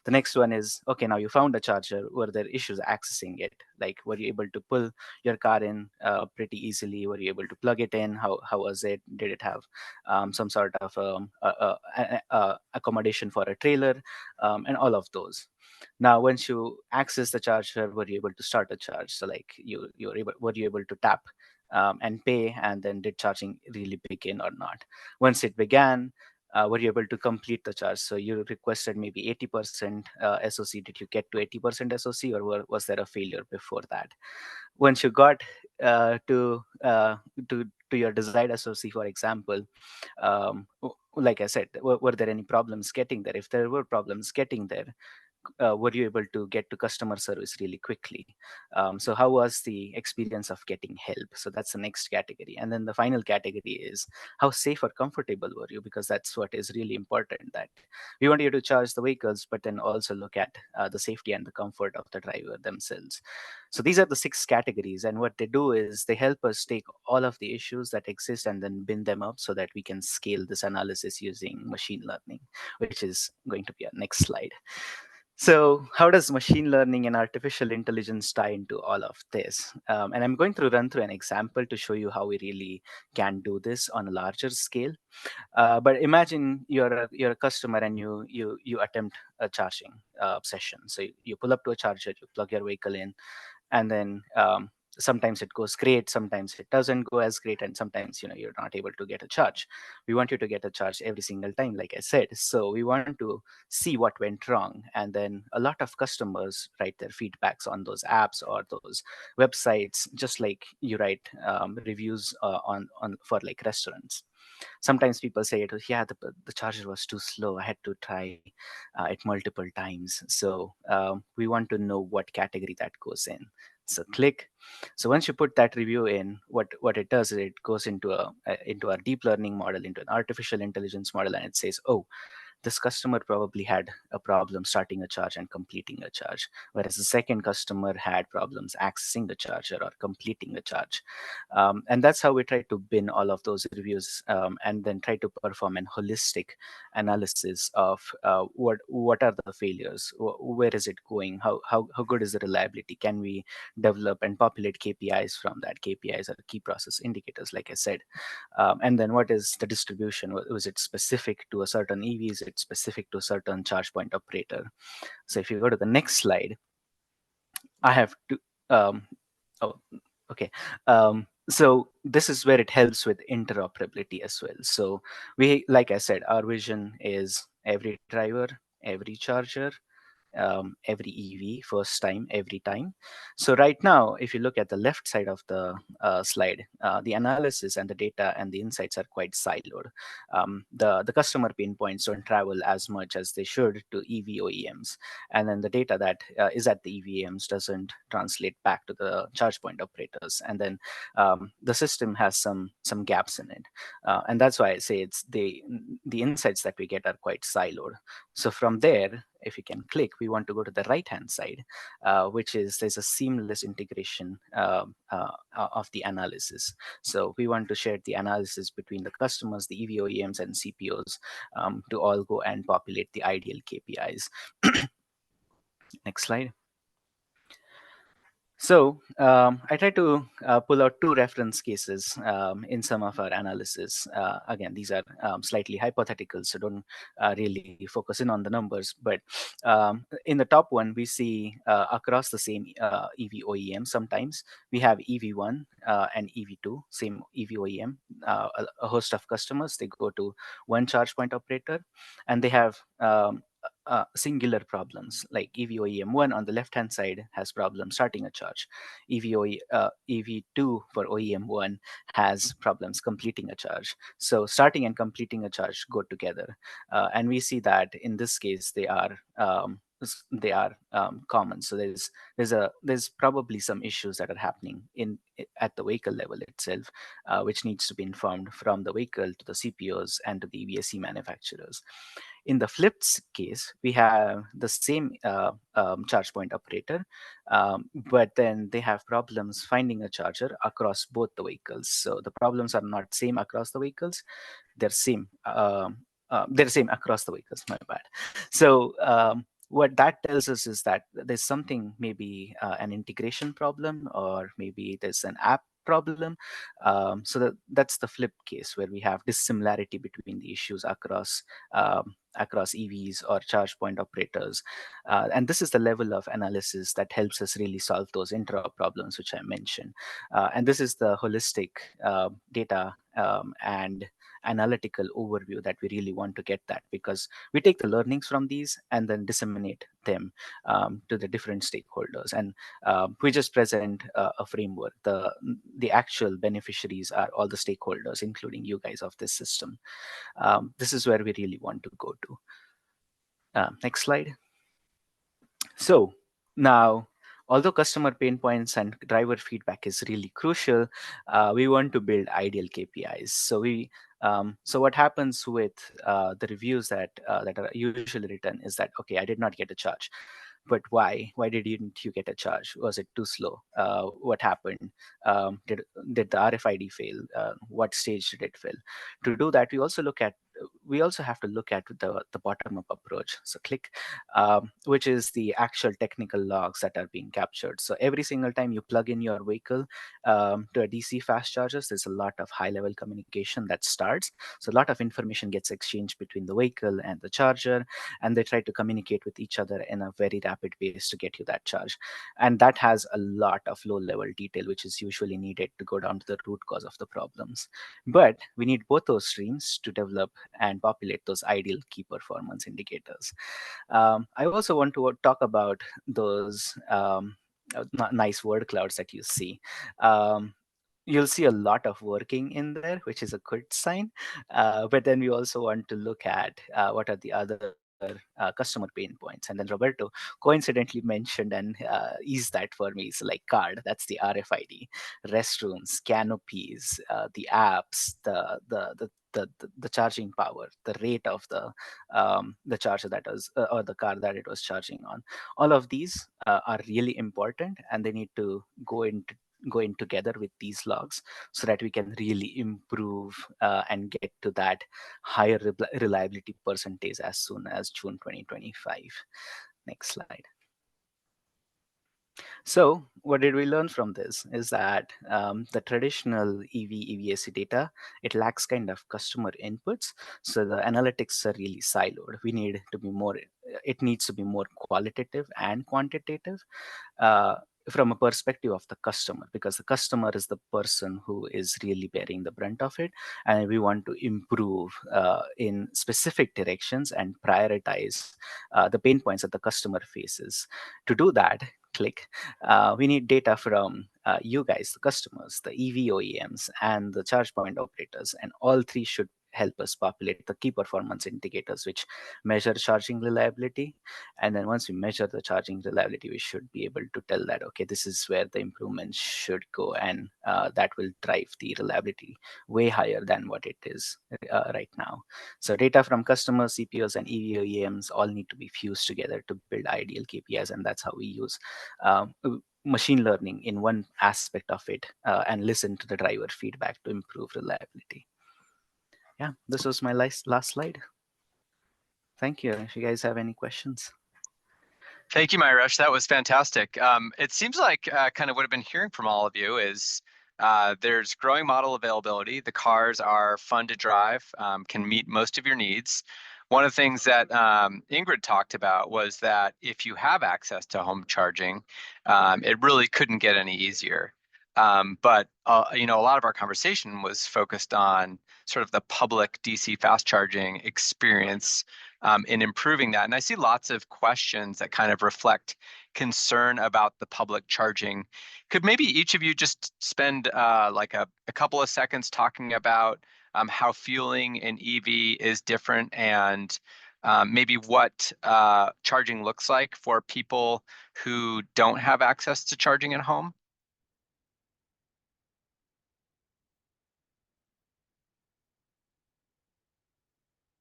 The next one is, okay, now you found a charger. Were there issues accessing it? Like, were you able to pull your car in pretty easily? Were you able to plug it in? How was it? Did it have some sort of accommodation for a trailer? And all of those. Now, once you access the charger, were you able to start a charge? So like were you able to tap and pay, and then did charging really begin or not? Once it began, were you able to complete the charge? So you requested maybe 80% SOC. Did you get to 80% SOC, or was there a failure before that? Once you got to your desired SOC, for example, like I said, were there any problems getting there? If there were problems getting there, were you able to get to customer service really quickly? So how was the experience of getting help? So that's the next category. And then the final category is how safe or comfortable were you? Because that's what is really important, that we want you to charge the vehicles, but then also look at the safety and the comfort of the driver themselves. So these are the 6 categories. And what they do is they help us take all of the issues that exist and then bin them up so that we can scale this analysis using machine learning, which is going to be our next slide. So how does machine learning and artificial intelligence tie into all of this? And I'm going to run through an example to show you how we really can do this on a larger scale. But imagine you're a customer and you attempt a charging session. So you pull up to a charger, you plug your vehicle in, and then sometimes it goes great, sometimes it doesn't go as great, and sometimes you're not able to get a charge. We want you to get a charge every single time, like I said. So we want to see what went wrong, and then a lot of customers write their feedbacks on those apps or those websites, just like you write reviews on for like restaurants. Sometimes people say, yeah, the charger was too slow, I had to try it multiple times. So we want to know what category that goes in. So click. So once you put that review in, what it does is it goes into a deep learning model, into an artificial intelligence model, and it says, oh, this customer probably had a problem starting a charge and completing a charge, whereas the second customer had problems accessing the charger or completing the charge. And that's how we try to bin all of those reviews and then try to perform an holistic analysis of what are the failures, where is it going, how good is the reliability, can we develop and populate KPIs from that. KPIs are key process indicators, like I said. And then what is the distribution? Was it specific to a certain EV? Is it specific to a certain charge point operator? So if you go to the next slide, I have Oh, okay. So this is where it helps with interoperability as well. So like I said, our vision is every driver, every charger, every EV, first time, every time. So right now, if you look at the left side of the slide, the analysis and the data and the insights are quite siloed. The customer pain points don't travel as much as they should to EV OEMs. And then the data that is at the EVMs doesn't translate back to the charge point operators. And then the system has some gaps in it. And that's why I say it's the insights that we get are quite siloed. So from there, if you can click, we want to go to the right-hand side, which is there's a seamless integration of the analysis. So we want to share the analysis between the customers, the EV OEMs, and CPOs to all go and populate the ideal KPIs. Next slide. So I try to pull out two reference cases in some of our analysis. Again, these are slightly hypothetical, so don't really focus in on the numbers. But in the top one, we see across the same EV OEM, sometimes we have EV1 and EV2, same EV OEM, a host of customers. They go to one charge point operator, and they have singular problems. Like EV-OEM1 on the left-hand side has problems starting a charge. EV2 for OEM1 has problems completing a charge. So starting and completing a charge go together. And we see that in this case, they are common. So there's probably some issues that are happening at the vehicle level itself, which needs to be informed from the vehicle to the CPOs and to the EVSE manufacturers. In the flipped case, we have the same charge point operator, but then they have problems finding a charger across both the vehicles. So the problems are not same across the vehicles; they're same. They're same across the vehicles. My bad. So what that tells us is that there's something, maybe an integration problem, or maybe there's an app problem. So that's the flip case, where we have dissimilarity between the issues across EVs or charge point operators. And this is the level of analysis that helps us really solve those interop problems, which I mentioned. And this is the holistic data and analytical overview that we really want to get that, because we take the learnings from these and then disseminate them to the different stakeholders. And we just present a framework. The actual beneficiaries are all the stakeholders, including you guys of this system. This is where we really want to go to. Next slide. So now, although customer pain points and driver feedback is really crucial, we want to build ideal KPIs. So what happens with the reviews that are usually written is that, okay, I did not get a charge. But why? Why didn't you get a charge? Was it too slow? What happened? Did the RFID fail? What stage did it fail? To do that, we also have to look at the bottom-up approach. So click, which is the actual technical logs that are being captured. So every single time you plug in your vehicle to a DC fast chargers, there's a lot of high-level communication that starts. So a lot of information gets exchanged between the vehicle and the charger, and they try to communicate with each other in a very rapid pace to get you that charge. And that has a lot of low-level detail, which is usually needed to go down to the root cause of the problems. But we need both those streams to develop and populate those ideal key performance indicators. I also want to talk about those nice word clouds that you see. You'll see a lot of working in there, which is a good sign. But then we also want to look at what are the other customer pain points. And then Roberto coincidentally mentioned and eased that for me. So like card, that's the RFID, restrooms, canopies, the apps, the charging power, the rate of the charger that was or the car that it was charging on. All of these are really important, and they need to go in together with these logs, so that we can really improve and get to that higher reliability percentage as soon as June 2025. Next slide. So what did we learn from this is that the traditional EVSE data, it lacks kind of customer inputs. So the analytics are really siloed. We need to be more, it needs to be more qualitative and quantitative. from a perspective of the customer, because the customer is the person who is really bearing the brunt of it, and we want to improve in specific directions and prioritize the pain points that the customer faces. To do that, we need data from you guys, the customers, the EV OEMs, and the charge point operators, and all three should help us populate the key performance indicators which measure charging reliability. And then once we measure the charging reliability, we should be able to tell that, okay, this is where the improvements should go, and that will drive the reliability way higher than what it is right now. So data from customers, CPOs, and EV OEMs all need to be fused together to build ideal KPIs, and that's how we use machine learning in one aspect of it and listen to the driver feedback to improve reliability. Yeah, this was my last slide. Thank you. If you guys have any questions. Thank you, Myresh. That was fantastic. It seems like kind of what I've been hearing from all of you is there's growing model availability. The cars are fun to drive, can meet most of your needs. One of the things that Ingrid talked about was that if you have access to home charging, it really couldn't get any easier. But you know, a lot of our conversation was focused on sort of the public DC fast charging experience in improving that. And I see lots of questions that kind of reflect concern about the public charging. Could maybe each of you just spend like a couple of seconds talking about how fueling an EV is different, and maybe what charging looks like for people who don't have access to charging at home?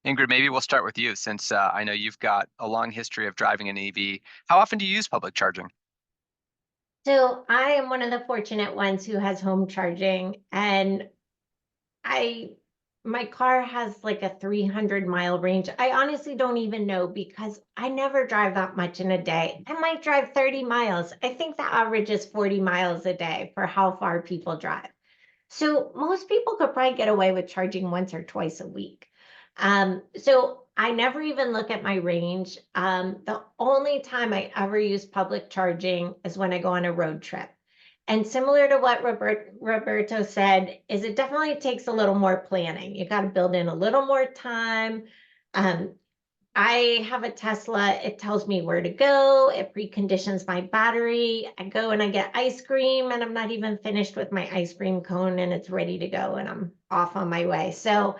Ingrid, maybe we'll start with you, since I know you've got a long history of driving an EV. How often do you use public charging? So I am one of the fortunate ones who has home charging, and my car has like a 300-mile range. I honestly don't even know, because I never drive that much in a day. I might drive 30 miles. I think the average is 40 miles a day for how far people drive. So most people could probably get away with charging once or twice a week. So I never even look at my range. The only time I ever use public charging is when I go on a road trip. And similar to what Roberto said, is it definitely takes a little more planning. You got to build in a little more time. I have a Tesla. It tells me where to go. It preconditions my battery. I go and I get ice cream, and I'm not even finished with my ice cream cone, and it's ready to go, and I'm off on my way. So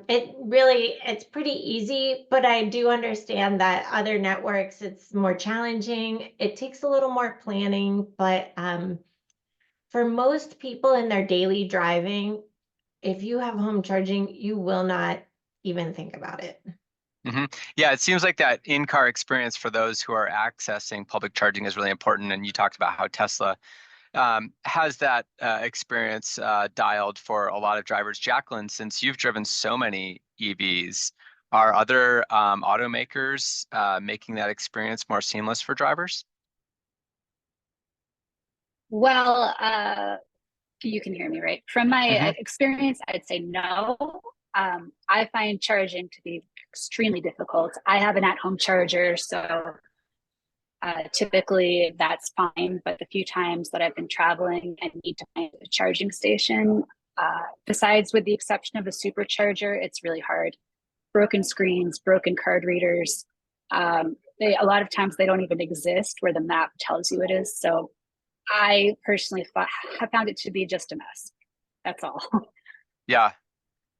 it's pretty easy, but I do understand that other networks, it's more challenging. It takes a little more planning, but for most people in their daily driving, if you have home charging, you will not even think about it. Mm-hmm. Yeah, it seems like that in-car experience for those who are accessing public charging is really important. And you talked about how Tesla has that experience dialed for a lot of drivers. Jacqueline, since you've driven so many EVs, are other automakers making that experience more seamless for drivers? Well, you can hear me, right? From my Mhm. experience, I'd say no. I find charging to be extremely difficult. I have an at-home charger, so typically that's fine. But the few times that I've been traveling and need to find a charging station, besides with the exception of a supercharger, it's really hard. Broken screens, broken card readers. A lot of times they don't even exist where the map tells you it is. So I personally have found it to be just a mess. That's all. Yeah.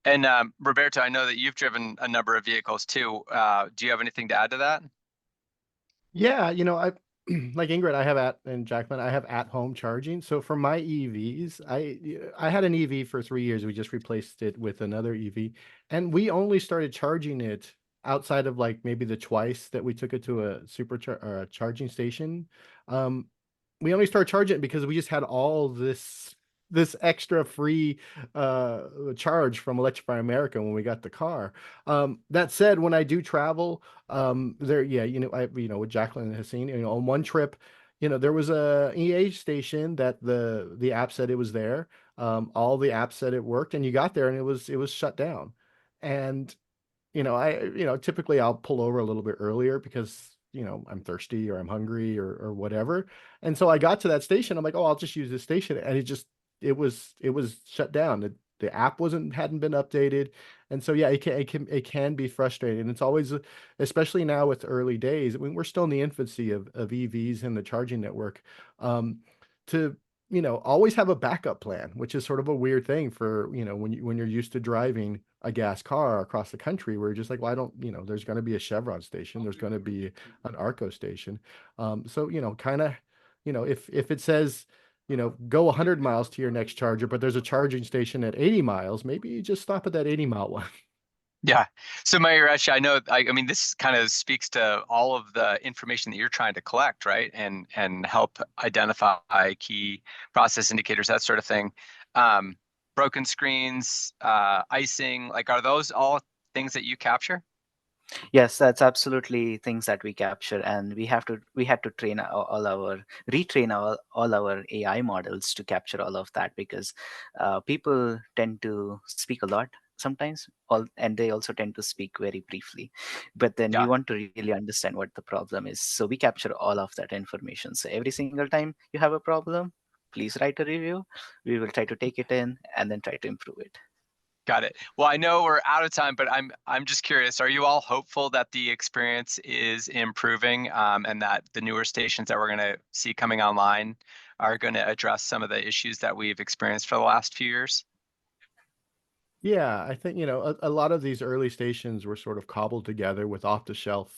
And Roberto, I know that you've driven a number of vehicles too. Do you have anything to add to that? Yeah, you know, I like Ingrid, and Jacqueline, I have at-home charging. So for my EVs, I had an EV for 3 years. We just replaced it with another EV, and we only started charging it outside of like maybe the twice that we took it to a or a charging station. We only started charging it because we just had all this extra free charge from Electrify America when we got the car. That said, when I do travel, what Jacqueline has seen, on one trip, there was a EA station that the app said it was there. All the apps said it worked, and you got there and it was shut down. And typically I'll pull over a little bit earlier because I'm thirsty or I'm hungry or whatever. And so I got to that station. I'm like, oh, I'll just use this station. And it was shut down. The app hadn't been updated. And so, yeah, it can be frustrating. It's always, especially now with early days, I mean, we're still in the infancy of EVs and the charging network, to, always have a backup plan, which is sort of a weird thing for, when you're used to driving a gas car across the country, where you're just like, well, I don't, there's going to be a Chevron station, there's going to be an Arco station. So, kind of, if it says, go 100 miles to your next charger, but there's a charging station at 80 miles, maybe you just stop at that 80-mile one. Yeah. So Mayuresh, I know, I mean, this kind of speaks to all of the information that you're trying to collect, right? And help identify key process indicators, that sort of thing. Broken screens, icing, like, are those all things that you capture? Yes, that's absolutely things that we capture, and we had to train retrain all our AI models to capture all of that, because people tend to speak a lot sometimes, and they also tend to speak very briefly. But then we Yeah. want to really understand what the problem is, so we capture all of that information. So every single time you have a problem, please write a review. We will try to take it in and then try to improve it. Got it. Well, I know we're out of time, but I'm just curious, are you all hopeful that the experience is improving, and that the newer stations that we're going to see coming online are going to address some of the issues that we've experienced for the last few years? Yeah, I think, a lot of these early stations were sort of cobbled together with off-the-shelf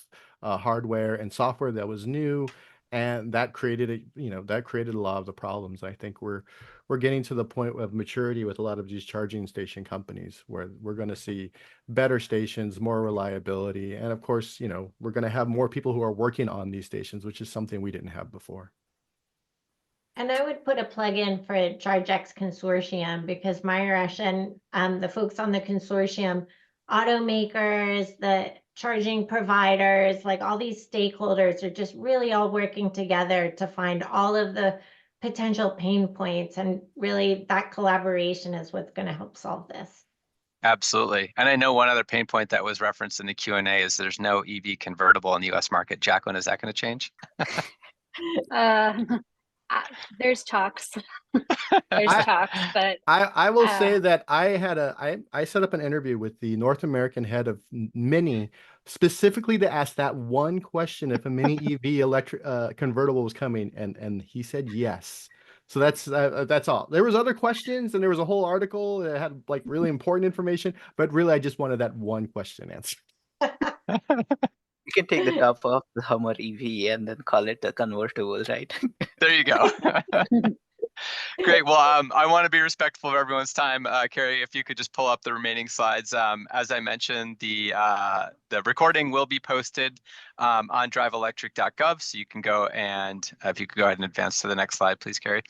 hardware and software that was new, and that created a lot of the problems. I think we're getting to the point of maturity with a lot of these charging station companies, where we're going to see better stations, more reliability, and of course, we're going to have more people who are working on these stations, which is something we didn't have before. And I would put a plug in for ChargeX Consortium, because Mayuresh and the folks on the consortium, automakers, the charging providers, like all these stakeholders are just really all working together to find all of the potential pain points. And really that collaboration is what's going to help solve this. Absolutely. And I know one other pain point that was referenced in the Q&A is there's no EV convertible in the US market. Jacqueline, is that going to change? There's talks. There's talks, but I will say that I set up an interview with the North American head of Mini, specifically to ask that one question, if a Mini EV electric convertible was coming, and he said yes. So that's all. There was other questions, and there was a whole article that had like really important information, but really I just wanted that one question answered. You can take the top off the Hummer EV and then call it a convertible, right? There you go. Great. Well, I want to be respectful of everyone's time. Carrie, if you could just pull up the remaining slides. As I mentioned, the recording will be posted on driveelectric.gov, so you can go and if you could go ahead and advance to the next slide, please, Carrie.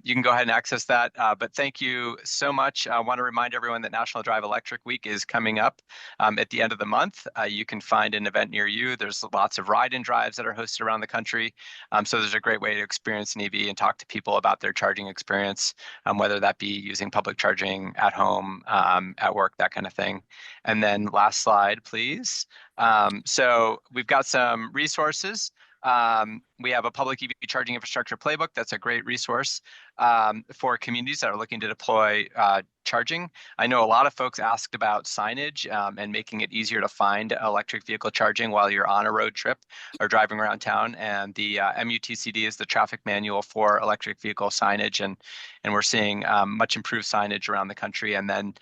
You can go ahead and access that. But thank you so much. I want to remind everyone that National Drive Electric Week is coming up at the end of the month. You can find an event near you. There's lots of ride and drives that are hosted around the country. So there's a great way to experience an EV and talk to people about their charging experience, whether that be using public charging at home, at work, that kind of thing. And then last slide, please. So we've got some resources. We have a public EV charging infrastructure playbook. That's a great resource for communities that are looking to deploy charging. I know a lot of folks asked about signage and making it easier to find electric vehicle charging while you're on a road trip or driving around town. And the MUTCD is the traffic manual for electric vehicle signage, and we're seeing much improved signage around the country. And then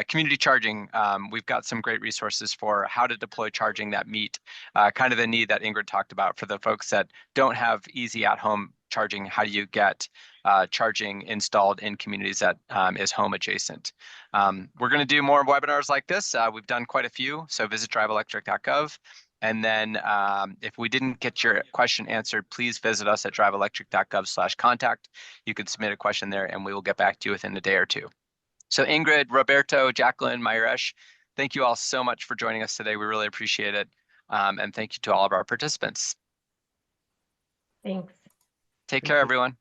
community charging, we've got some great resources for how to deploy charging that meet kind of the need that Ingrid talked about for the folks that don't have easy at-home charging. How do you get charging installed in communities that is home adjacent? We're going to do more webinars like this. We've done quite a few, so visit driveelectric.gov. And then if we didn't get your question answered, please visit us at driveelectric.gov/contact. You can submit a question there and we will get back to you within a day or two. So Ingrid, Roberto, Jacqueline, Mayuresh, thank you all so much for joining us today. We really appreciate it. And thank you to all of our participants. Thanks. Take care, everyone.